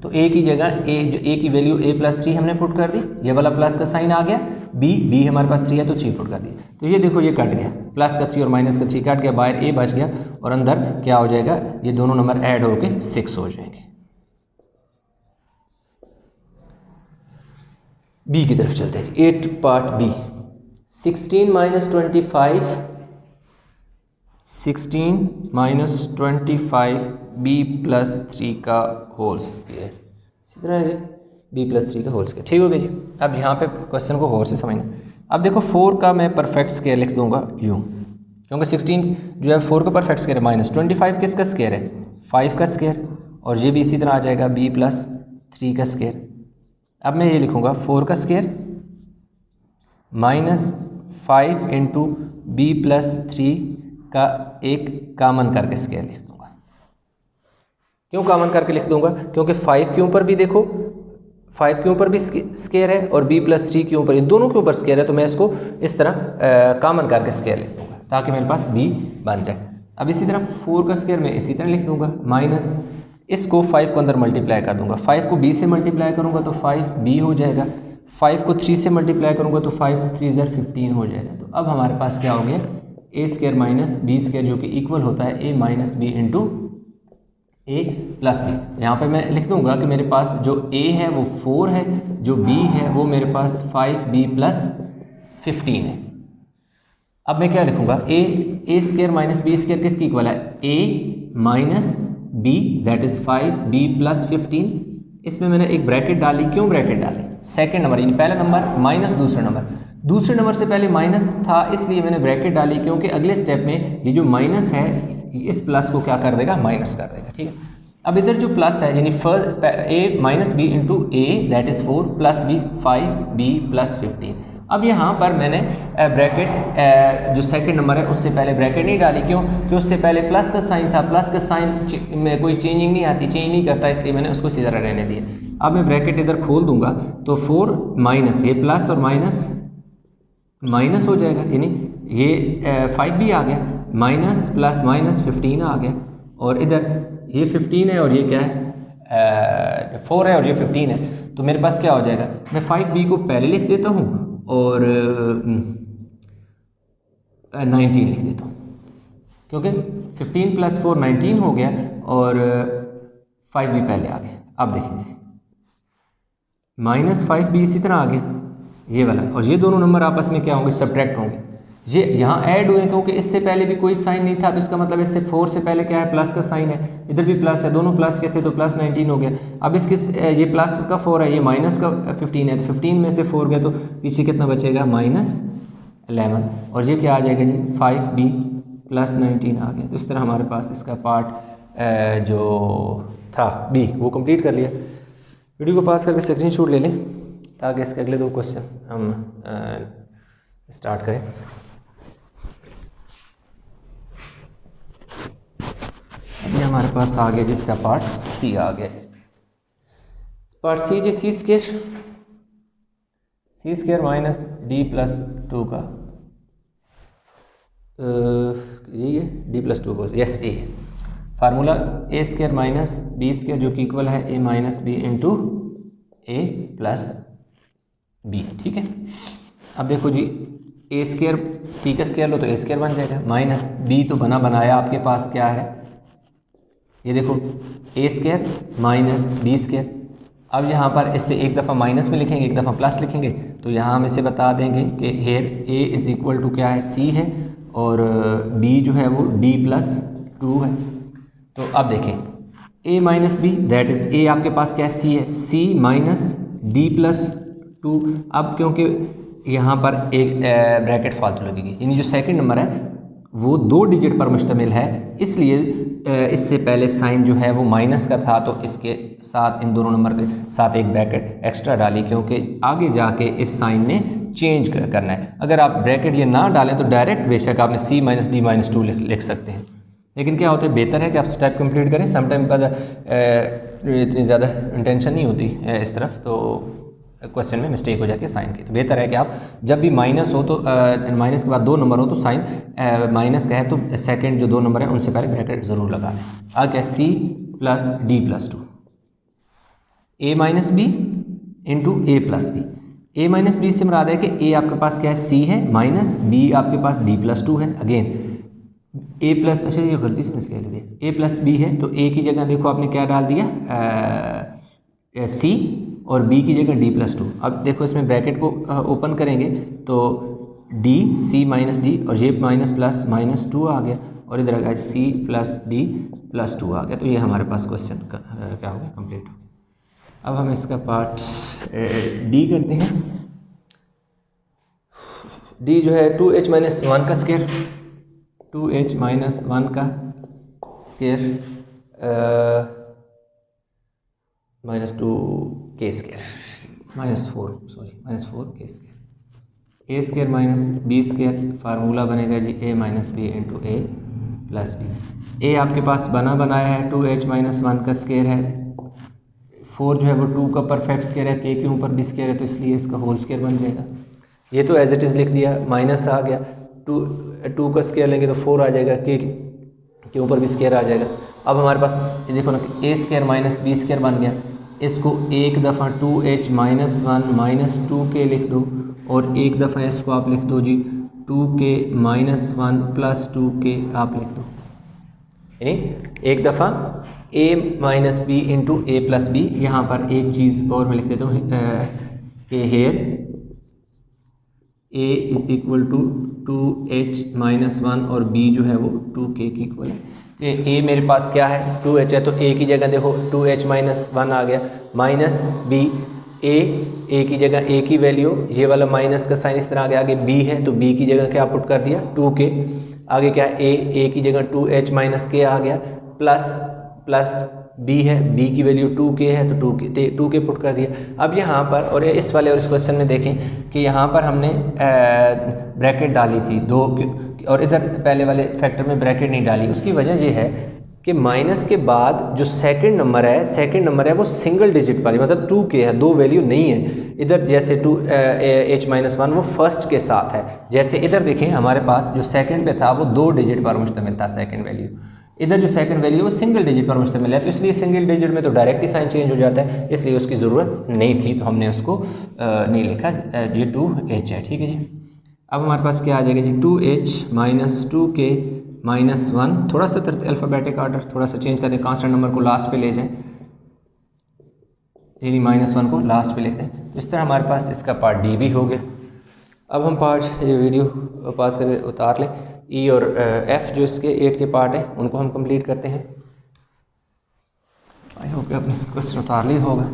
तो a की जगह a की वैल्यू a प्लस 3 हमने पुट कर दी, ये वाला प्लस का साइन आ गया, b हमारे पास 3 है तो 3 पुट कर दिया। तो ये देखो ये कट गया, प्लस का 3 और माइनस का 3 कट गया, बाहर a बच गया और अंदर क्या हो जाएगा ये दोनों नंबर ऐड होके 6 हो जाएंगे। b की तरफ चलते हैं। 8 part b, 16 minus 25 16 minus 25 b plus 3 का होल स्क्वायर, इसी तरह जी b प्लस 3 का होल स्क्वायर। ठीक हो गया जी। अब यहाँ पे क्वेश्चन को और से समझना। अब देखो 4 का मैं परफेक्ट स्क्वायर लिख दूंगा यूँ, क्योंकि 16 जो है 4 का परफेक्ट स्क्वायर है, माइनस 25 किसका स्क्वायर है 5 का स्क्वायर, और ये भी इसी तरह आ जाएगा b प्लस 3 का स्क्वायर। अब मैं ये लिखूँगा 4 का square minus 5 into b plus 3 का एक कामन करके स्क्वायर लिख दूंगा। क्यों कामन करके लिख दूंगा, क्योंकि 5 के ऊपर भी देखो 5 के ऊपर भी स्क्वायर है और b प्लस 3 के ऊपर, ये दोनों के ऊपर स्क्वायर है, तो मैं इसको इस तरह कामन करके स्क्वायर लिख दूंगा ताकि मेरे पास b बन जाए। अब इसी तरह 4 का स्क्वायर मैं इसी तरह लिख दूंगा, माइनस इसको 5 को अंदर मल्टीप्लाई कर दूंगा, 5 को b से मल्टीप्लाई करूंगा तो 5b हो जाएगा, 5 को 3 से मल्टीप्लाई करूंगा तो 5 3 15 हो जाएगा। तो अब हमारे पास क्या हो गया a square minus b square जो कि इक्वल होता है a minus B into A plus b. यहाँ पे मैं लिख दूंगा कि मेरे पास जो a है वो 4 है, जो b है वो मेरे पास 5b प्लस 15 है। अब मैं क्या लिखूंगा a square minus b square किसकी इक्वल है a minus b that is 5b plus 15 इसमें मैंने एक ब्रैकेट डाली, क्यों ब्रैकेट डाली, सेकंड नंबर यानी पहला नंबर माइनस दूसरे नंबर से पहले माइनस था इसलिए मैंने ब्रैकेट डाली, क्योंकि अगले स्टेप में ये जो माइनस है इस प्लस को क्या कर देगा, माइनस कर देगा। ठीक है, अब इधर जो प्लस है यानी first a minus B into a that is 4 plus b 5b plus 15। अब यहाँ पर मैंने ब्रैकेट जो सेकंड नंबर है उससे पहले ब्रैकेट नहीं डाली, क्यों, कि उससे पहले प्लस का साइन था, प्लस का साइन में कोई चेंजिंग नहीं आती, चेंज नहीं करता, इसलिए मैंने उसको इसी तरह रहने दिया। अब मैं ब्रैकेट इधर खोल दूंगा तो 4 माइनस ये प्लस और माइनस माइनस हो जाएगा, यानी ये 5 भी आ गया, माइनस प्लस माइनस 15 आ गया, और इधर ये 15 है और ये क्या है 4 है और ये 15 है, तो मेरे पास क्या हो जाएगा, मैं 5b को पहले लिख देता हूँ और 19 लिख देता हूँ, क्योंकि 15 प्लस 4 19 हो गया और 5b पहले आ गया। अब देखिए माइनस 5b इसी तरह आ गया ये वाला, और ये दोनों नंबर आपस में क्या होंगे, सब्ट्रैक्ट होंगे, ये यहाँ ऐड हुए क्योंकि इससे पहले भी कोई साइन नहीं था, तो इसका मतलब इससे 4 से पहले क्या है, प्लस का साइन है, इधर भी प्लस है, दोनों प्लस के थे तो प्लस 19 हो गया। अब इसके ये प्लस का 4 है, ये माइनस का 15 है, तो 15 में से 4 गया तो पीछे कितना बचेगा, माइनस 11, और ये क्या आ जाएगा जी 5b प्लस 19 आ गया। तो इस तरह हमारे पास इसका पार्ट जो था b वो कंप्लीट कर लिया। वीडियो को पास करके स्क्रीनशॉट ले लें ताकि इसके अगले 2 क्वेश्चन हम स्टार्ट करें। ये हमारे पास आ गया जिसका पार्ट सी आ गया, पार्ट सी जी सी स्क्र माइनस डी प्लस 2 का यही है, डी प्लस 2 को यस ए फार्मूला ए स्क्र माइनस बी स्क्र जो कि इक्वल है a minus B into A plus B. ठीक है, अब देखो जी ए स्क्र सी का स्क्र लो तो ए स्क्र बन जाएगा, माइनस बी तो बना बनाया आपके पास क्या है, ये देखो ए स्क्र माइनस बी स्क्र। अब यहाँ पर इससे एक दफ़ा माइनस में लिखेंगे, एक दफ़ा प्लस लिखेंगे, तो यहाँ हम इसे बता देंगे कि here A is equal to क्या है, सी है, और बी जो है वो डी प्लस 2 है। तो अब देखें a minus b that is a आपके पास क्या है, सी है, सी माइनस डी प्लस 2। अब क्योंकि यहाँ पर एक ब्रैकेट फालतू लगेगी, यानी जो सेकंड नंबर है वो 2 डिजिट पर मुश्तमिल है, इसलिए इससे पहले साइन जो है वो माइनस का था, तो इसके साथ इन दोनों नंबर के साथ एक ब्रैकेट एक्स्ट्रा डाली, क्योंकि आगे जाके इस साइन ने चेंज करना है। अगर आप ब्रैकेट ये ना डालें तो डायरेक्ट बेशक आपने सी माइनस डी माइनस 2 लिख सकते हैं, लेकिन क्या होता है, बेहतर है कि आप स्टेप कंप्लीट करें। समटाइम पर इतनी ज़्यादा इंटेंशन नहीं होती इस तरफ, तो क्वेश्चन में मिस्टेक हो जाती है साइन की, तो बेहतर है कि आप जब भी माइनस हो तो माइनस के बाद 2 नंबर हो तो साइन माइनस का है तो सेकंड जो 2 नंबर हैं उनसे पहले ब्रैकेट ज़रूर लगा लें। आ गया सी प्लस डी प्लस 2, ए माइनस बी इंटू ए प्लस बी। ए माइनस बी से मुराद है कि ए आपके पास क्या है, सी है, माइनस बी आपके पास डी प्लस 2 है। अगेन ए प्लस, अच्छा ये गलती से मिस कह दिया, ए प्लस बी है तो ए की जगह देखो आपने क्या डाल दिया, सी, और b की जगह d प्लस 2। अब देखो इसमें ब्रैकेट को ओपन करेंगे तो d c माइनस डी, और ये माइनस प्लस माइनस 2 आ गया, और इधर आ गया c प्लस d प्लस 2 आ गया। तो ये हमारे पास क्वेश्चन क्या हो गया, कंप्लीट हो गया। अब हम इसका पार्ट d करते हैं। d जो है 2h माइनस 1 का स्क्वायर, 2h माइनस 1 का स्क्वायर माइनस 2 के स्क्वायर माइनस 4 के square, a square minus b square, formula बनेगा जी a minus B into A plus b. A आपके पास बना बनाया है, 2h माइनस 1 का स्क्वायर है, 4 जो है वो 2 का परफेक्ट स्क्वायर है, के ऊपर भी स्क्वायर है तो इसलिए इसका होल स्क्वायर बन जाएगा। ये तो एज इट इज़ लिख दिया, माइनस आ गया, 2 का स्क्वायर लेंगे तो 4 आ जाएगा, के ऊपर भी स्क्वायर आ जाएगा। अब हमारे पास ये देखो ना, ए स्क्वायर माइनस बी स्क्वायर बन गया, इसको एक दफ़ा 2h माइनस 1 माइनस 2k लिख दो, और एक दफ़ा इसको आप लिख दो जी 2k माइनस 1 प्लस 2k आप लिख दो, यानी एक दफ़ा a minus B into A plus b. यहाँ पर एक चीज़ और मैं लिख देता हूँ कि here a is equal to 2h minus 1 और b जो है वो 2k की इक्वल है। कि ए मेरे पास क्या है 2h है, तो ए की जगह देखो 2h माइनस 1 आ गया, माइनस बी ए की जगह ए की वैल्यू, ये वाला माइनस का साइन इस तरह आ गया, आगे बी है तो बी की जगह क्या पुट कर दिया 2k, आगे क्या है ए की जगह 2h माइनस के आ गया, प्लस बी है, बी की वैल्यू 2k है तो 2k पुट कर दिया। अब यहाँ पर और इस वाले और इस क्वेश्चन में देखें कि यहाँ पर हमने ब्रैकेट डाली थी 2 और इधर पहले वाले फैक्टर में ब्रैकेट नहीं डाली। उसकी वजह ये है कि माइनस के बाद जो सेकंड नंबर है वो सिंगल डिजिट वाली, मतलब 2k है, 2 वैल्यू नहीं है इधर, जैसे h माइनस 1 वो फर्स्ट के साथ है, जैसे इधर देखें हमारे पास जो सेकंड पे था वो 2 डिजिट पर मुश्तमिल था सेकंड वैल्यू, इधर जो सेकंड वैल्यू वो सिंगल डिजिट पर मुश्तमिल है, तो इसलिए सिंगल डिजिट में तो डायरेक्ट ही साइन चेंज हो जाता है, इसलिए उसकी ज़रूरत नहीं थी, तो हमने उसको नहीं लिखा, ये 2h है, ठीक है जी। अब हमारे पास क्या आ जाएगा जी 2h माइनस 2k माइनस 1, थोड़ा सा अल्फ़ाबेटिक आर्डर थोड़ा सा चेंज करें, कांस्टेंट नंबर को लास्ट पे ले जाएं, यानी -1 को लास्ट पे लिखते हैं, तो इस तरह हमारे पास इसका पार्ट डी भी हो गया। अब हम पार्ट ये वीडियो पास करके उतार लें, ई और एफ जो इसके 8 के पार्ट हैं उनको हम कंप्लीट करते हैं। आई होप कि आपने क्वेश्चन उतार लिया होगा।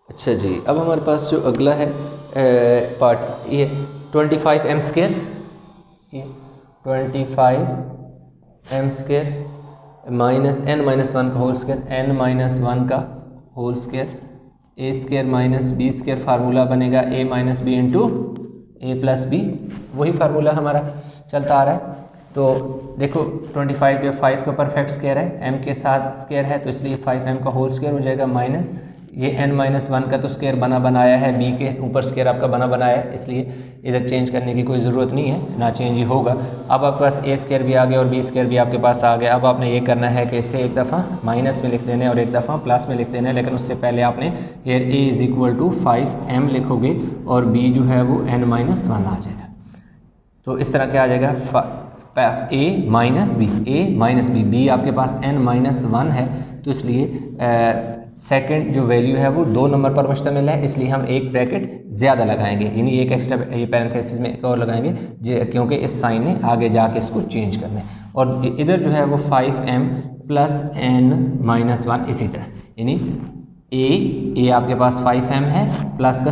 अच्छा जी, अब हमारे पास जो अगला है पार्ट ये 25m², ये 25m² माइनस n-1 का होल स्क्वायर, n-1 का whole square, a² minus b² formula बनेगा a minus B into A plus b, वही फार्मूला हमारा चलता आ रहा है। तो देखो 25 जो 5 का परफेक्ट स्क्वायर है, m के साथ स्क्वायर है तो इसलिए 5m का होल स्क्वायर हो जाएगा, माइनस ये n-1 का तो स्क्वायर बनाया है, b के ऊपर स्क्वायर आपका बनाया है, इसलिए इधर चेंज करने की कोई ज़रूरत नहीं है, ना चेंज ही होगा। अब आपके पास a² भी आ गया और b² भी आपके पास आ गया। अब आपने ये करना है कि इसे एक दफ़ा माइनस में लिख देना है और एक दफ़ा प्लस में लिख देना है, लेकिन उससे पहले आपने हेयर a = 5m लिखोगे और b जो है वो n-1 आ जाएगा। तो इस तरह क्या आ जाएगा a माइनस बी, b आपके पास n-1 है, तो इसलिए सेकंड जो वैल्यू है वो 2 नंबर पर मुश्तमिल है, इसलिए हम एक ब्रैकेट ज़्यादा लगाएंगे, यानी एक एक्स्ट्रा ये पैरेंथेसिस में एक और लगाएंगे क्योंकि इस साइन ने आगे जाके इसको चेंज करना है। और इधर जो है वो 5m प्लस n-1 इसी तरह, यानी a आपके पास 5m है, प्लस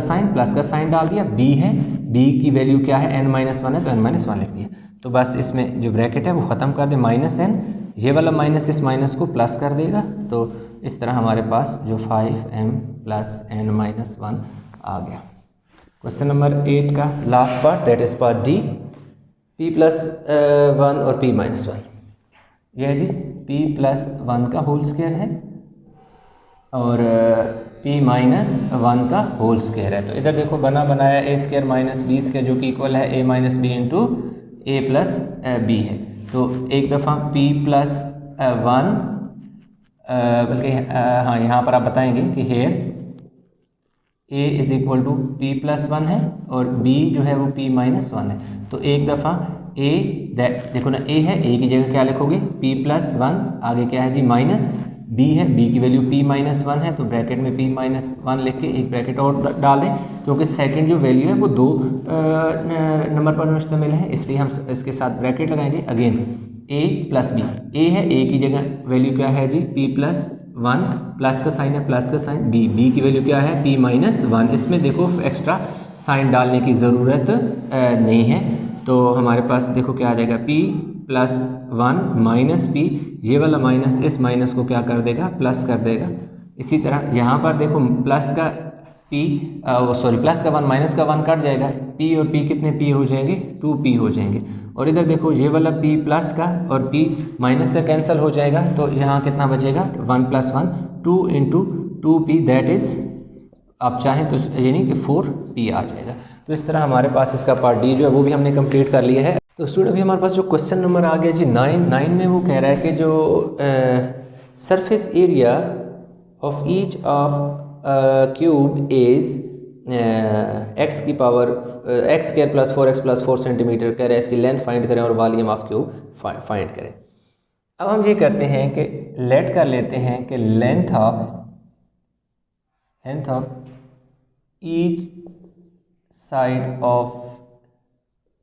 का साइन डाल दिया, b है, b की वैल्यू क्या है n-1 है तो n-1 लिख दिया। तो बस इसमें जो ब्रैकेट है वो ख़त्म कर दे, -n, ये वाला माइनस इस माइनस को प्लस कर देगा, तो इस तरह हमारे पास जो 5m प्लस n-1 आ गया। क्वेश्चन नंबर 8 का last part, that is part D, p+1 और p-1, यह है जी p+1 का होल स्क्वायर है और p-1 का होल स्क्वायर है। तो इधर देखो बनाया a² माइनस b² जो कि इक्वल है a minus B into a plus B है। तो एक दफ़ा p+1 बल्कि हाँ यहाँ पर आप बताएंगे कि हेयर a = p+1 है और b जो है वो p-1 है। तो एक दफ़ा a देखो ना, a है, a की जगह क्या लिखोगे p+1, आगे क्या है जी माइनस b है, b की वैल्यू p-1 है, तो ब्रैकेट में p-1 लिख के एक ब्रैकेट और डाल दें, क्योंकि सेकंड जो वैल्यू है वो 2 नंबर पर मुश्तमिल है, इसलिए हम इसके साथ ब्रैकेट लगाएंगे। Again a plus b, a है, a की जगह वैल्यू क्या है जी p+1, प्लस का साइन है, प्लस का साइन, b की वैल्यू क्या है p-1, इसमें देखो एक्स्ट्रा साइन डालने की ज़रूरत नहीं है, तो हमारे पास देखो क्या आ जाएगा p+1 माइनस p, ये वाला माइनस इस माइनस को क्या कर देगा प्लस कर देगा। इसी तरह यहाँ पर देखो प्लस का 1 माइनस का 1 कट जाएगा, p और p कितने p हो जाएंगे 2p हो जाएंगे, और इधर देखो ये वाला p प्लस का और p माइनस का कैंसिल हो जाएगा, तो यहाँ कितना बचेगा 1 + 1 2 × 2p, दैट इज़ आप चाहें तो यानी कि 4p आ जाएगा। तो इस तरह हमारे पास इसका पार्ट डी जो है वो भी हमने कंप्लीट कर लिया है। तो स्टूडेंट अभी हमारे पास जो क्वेश्चन नंबर आ गया जी 9 में वो कह रहा है कि जो surface area of each of cube is x² + 4x + 4 centimetre कह रहा है, इसकी लेंथ फाइंड करें और वॉल्यूम ऑफ क्यूब फाइंड करें। अब हम ये करते हैं कि लेट कर लेते हैं कि length of each side of,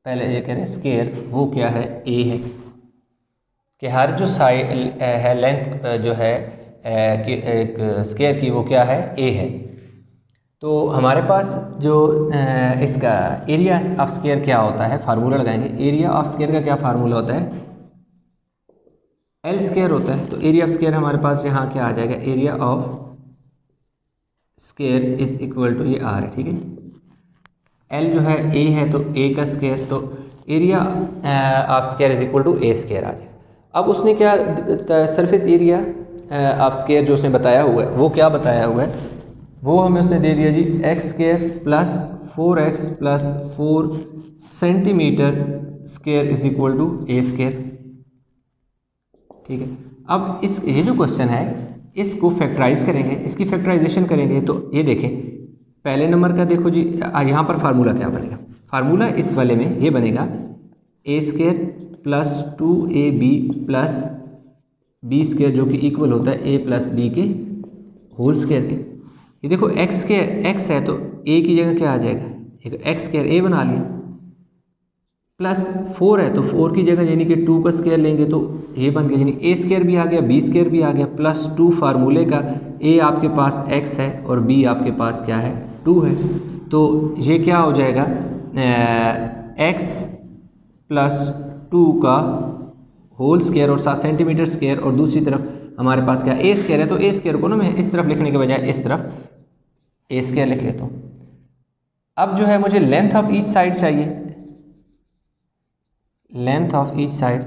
पहले ये कह रहे हैं स्क्वायर, वो क्या है, ए है, कि हर जो साइड है लेंथ जो है कि एक स्क्वायर की वो क्या है, ए है। तो हमारे पास जो इसका एरिया ऑफ स्क्वायर क्या होता है, फार्मूला लगाएंगे। एरिया ऑफ स्क्वायर का क्या फार्मूला होता है, एल स्क्वायर होता है। तो एरिया ऑफ स्क्वायर हमारे पास यहाँ क्या आ जाएगा, area of square is equal to, ये आर है, ठीक है। एल जो है ए है तो ए का स्क्वायर, तो area of square is equal to a square आ जाएगा। अब उसने क्या सरफेस एरिया ऑफ स्क्वायर जो उसने बताया हुआ है, वो क्या बताया हुआ है, वो हमें उसने दे दिया जी x square plus 4x plus 4 centimetre square is equal to a square, ठीक है। अब इस ये जो क्वेश्चन है इसको फैक्टराइज करेंगे, इसकी फैक्टराइजेशन करेंगे। तो ये देखें पहले नंबर का देखो जी, यहाँ पर फार्मूला क्या बनेगा, फार्मूला इस वाले में ये बनेगा a square plus 2ab plus b square, जो कि इक्वल होता है ए प्लस बी के होल स्क्वायर के। ये देखो एक्स है तो ए की जगह क्या आ जाएगा, एक एक्स स्क्वायर ए बना लिया, प्लस 4 है तो 4 की जगह यानी कि 2 का स्क्वायर लेंगे तो ये बन गया, यानी ए स्क्वायर भी आ गया, बी स्क्वायर भी आ गया, प्लस 2 फार्मूले का, ए आपके पास एक्स है और बी आपके पास क्या है, 2 है। तो ये क्या हो जाएगा, एक्स प्लस 2 का होल स्क्वायर और 7 सेंटीमीटर स्क्वायर, और दूसरी तरफ हमारे पास क्या ए स्क्वायर है, तो ए स्क्वायर को ना मैं इस तरफ लिखने के बजाय इस तरफ ए स्क्वायर लिख लेता हूँ। अब जो है मुझे लेंथ ऑफ ईच साइड चाहिए, length of each side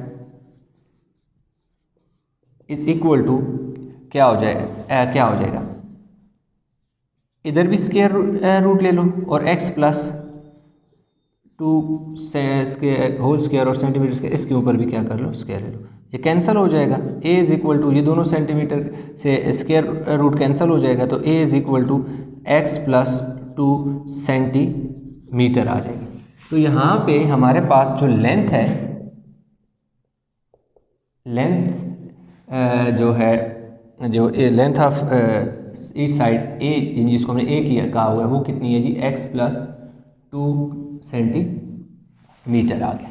is equal to क्या हो जाएगा, इधर भी स्क्वायर रूट ले लो और x plus 2 square whole square और सेंटीमीटर स्क्वायर, इसके ऊपर भी क्या कर लो, स्क्वायर ले लो, ये कैंसिल हो जाएगा। a इज इक्वल टू, ये दोनों सेंटीमीटर से स्क्वायर रूट कैंसिल हो जाएगा, तो a is equal to x plus 2 centimetre आ जाएगी। तो यहाँ पे हमारे पास जो लेंथ है, जो है जो लेंथ ऑफ इस साइड ए जिसको हमने ए किया कहा हुआ है, वो कितनी है जी, x प्लस 2 सेंटीमीटर आ गया।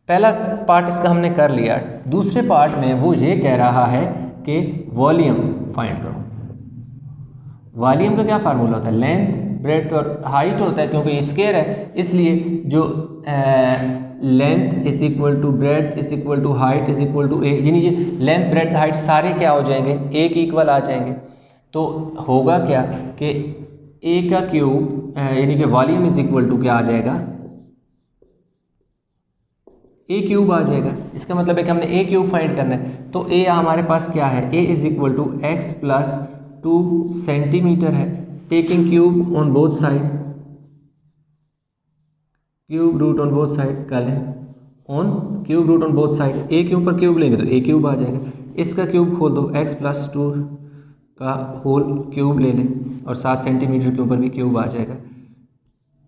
पहला पार्ट इसका हमने कर लिया। दूसरे पार्ट में वो ये कह रहा है कि वॉल्यूम फाइंड करो। वॉल्यूम का क्या फार्मूला होता है, लेंथ ब्रेड्थ और हाइट होता है, क्योंकि ये स्क्वायर है इसलिए जो length is equal to breadth is equal to height is equal to a, यानी ये लेंथ ब्रेड्थ हाइट सारे क्या हो जाएंगे, ए के इक्वल आ जाएंगे। तो होगा क्या कि ए का क्यूब यानी कि वॉल्यूम इज इक्वल टू क्या आ जाएगा, ए क्यूब आ जाएगा। इसका मतलब है कि हमने ए क्यूब फाइंड करना है। तो ए हमारे पास क्या है, a is equal to x plus 2 centimetre है, taking cube on both side, cube root on both side कर लें, on cube root on both side, a के ऊपर क्यूब लेंगे तो ए क्यूब आ जाएगा। इसका क्यूब खोल दो, एक्स प्लस 2 का होल क्यूब ले लें और 7 सेंटीमीटर के ऊपर भी क्यूब आ जाएगा,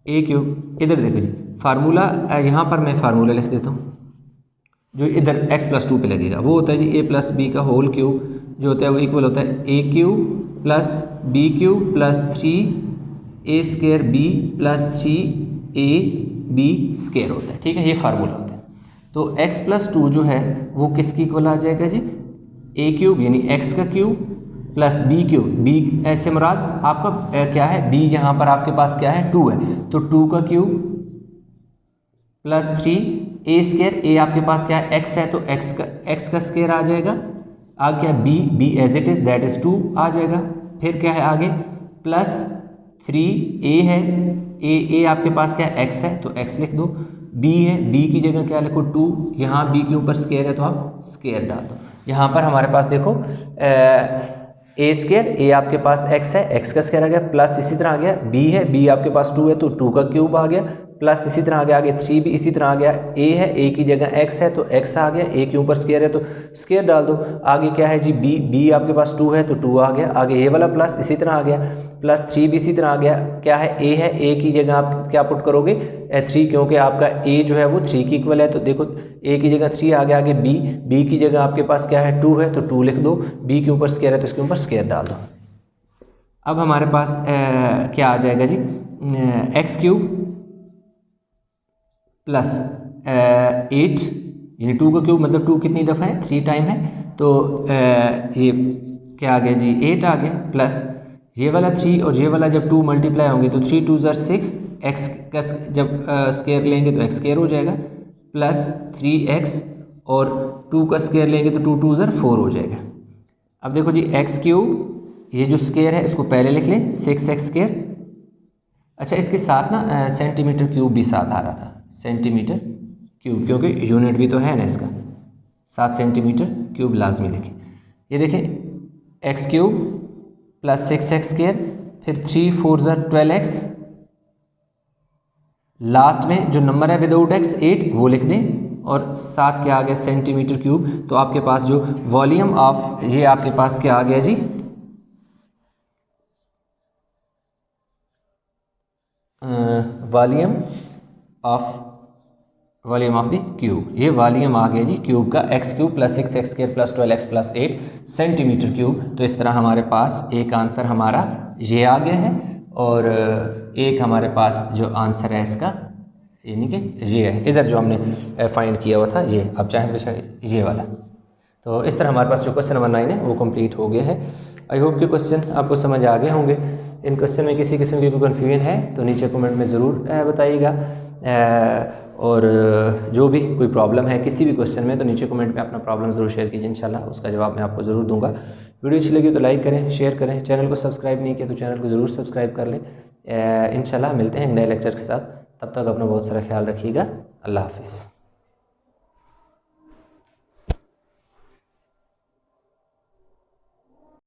ए क्यूब। इधर देखो जी फार्मूला, यहाँ पर मैं फार्मूला लिख देता हूँ जो इधर x प्लस 2 पे लगेगा, वो होता है जी a प्लस बी का होल क्यूब, जो होता है वो इक्वल होता है a cube plus b cube plus 3a square b plus 3ab square होता है, ठीक है, ये फार्मूला होता है। तो x प्लस 2 जो है वो किसकी इक्वल आ जाएगा जी, a क्यूब यानी x का क्यूब प्लस बी क्यूब, बी ऐसे मुराद आपका क्या है, b यहाँ पर आपके पास क्या है 2 है, तो 2 का क्यूब प्लस 3a स्क्वायर, ए आपके पास क्या है x है तो x का स्क्वायर आ जाएगा, आगे क्या b as it is that is 2 आ जाएगा। फिर क्या है आगे प्लस 3a है, a आपके पास क्या है x है तो x लिख दो, b है b की जगह क्या लिखो 2, यहाँ b के ऊपर स्क्वायर है तो आप स्क्वायर डाल दो। यहाँ पर हमारे पास देखो a स्क्वायर, a आपके पास x है, x का स्क्वायर आ गया, प्लस इसी तरह आ गया b है, b आपके पास 2 है तो 2 का क्यूब आ गया, प्लस इसी तरह आगे 3 भी इसी तरह आ गया, a है, a की जगह x है तो x आ गया, a के ऊपर स्क्वायर है तो स्क्वायर डाल दो। आगे क्या है जी b आपके पास 2 है तो 2 आ गया, आगे ये वाला प्लस इसी तरह आ गया, प्लस 3 भी इसी तरह आ गया। क्या है a है, a की जगह आप क्या पुट करोगे 3, क्योंकि आपका a जो है वो 3 की इक्वल है, तो देखो a की जगह 3 आ गया, आगे b की जगह आपके पास क्या है 2 है तो 2 लिख दो, b के ऊपर स्क्वायर है तो इसके ऊपर स्क्वायर डाल दो। अब हमारे पास क्या आ जाएगा जी x क्यूब प्लस 8 यानी 2 का क्यूब मतलब 2 कितनी दफ़ा है, 3 टाइम है, तो ये क्या आ गया जी 8 आ गया, प्लस ये वाला 3 और ये वाला जब 2 मल्टीप्लाई होंगे तो 3 2 ज़र 6, एक्स का जब स्क्वायर लेंगे तो एक्स स्क्वायर हो जाएगा, प्लस 3x और 2 का स्क्वायर लेंगे तो 2 2 ज़र 4 हो जाएगा। अब देखो जी एक्स क्यूब ये जो स्क्वायर है इसको पहले लिख लें 6x स्क्वायर। अच्छा इसके साथ ना सेंटीमीटर क्यूब भी साथ आ रहा था, सेंटीमीटर क्यूब, क्योंकि यूनिट भी तो है ना इसका, 7 सेंटीमीटर क्यूब लाजमी लिखें। ये देखें x cube plus 6x square, फिर 3 4 ज़र 12x, लास्ट में जो नंबर है विदाउट x 8 वो लिख दें, और साथ क्या आ गया सेंटीमीटर क्यूब। तो आपके पास जो वॉल्यूम ऑफ ये आपके पास क्या आ गया जी वॉल्यूम ऑफ द क्यूब, ये वॉल्यूम आ गया जी क्यूब का, x cube plus 6x square plus 12x plus 8 centimetre cube. तो इस तरह हमारे पास एक आंसर हमारा ये आ गया है, और एक हमारे पास जो आंसर है इसका यानी कि ये है इधर जो हमने फाइंड किया हुआ था ये, अब चाहे बेशक ये वाला। तो इस तरह हमारे पास जो क्वेश्चन नंबर 9 है वो कंप्लीट हो गया है। आई होप कि क्वेश्चन आपको समझ आ गए होंगे। इन क्वेश्चन में किसी किस्म की कोई कन्फ्यूजन है तो नीचे कमेंट में ज़रूर बताइएगा, और जो भी कोई प्रॉब्लम है किसी भी क्वेश्चन में तो नीचे कमेंट में अपना प्रॉब्लम ज़रूर शेयर कीजिए, इंशाल्लाह उसका जवाब मैं आपको ज़रूर दूंगा। वीडियो अच्छी लगी तो लाइक करें, शेयर करें, चैनल को सब्सक्राइब नहीं किया तो चैनल को ज़रूर सब्सक्राइब कर लें। इंशाल्लाह मिलते हैं नए लेक्चर के साथ, तब तक अपना बहुत सारा ख्याल रखिएगा। अल्लाह हाफिज़।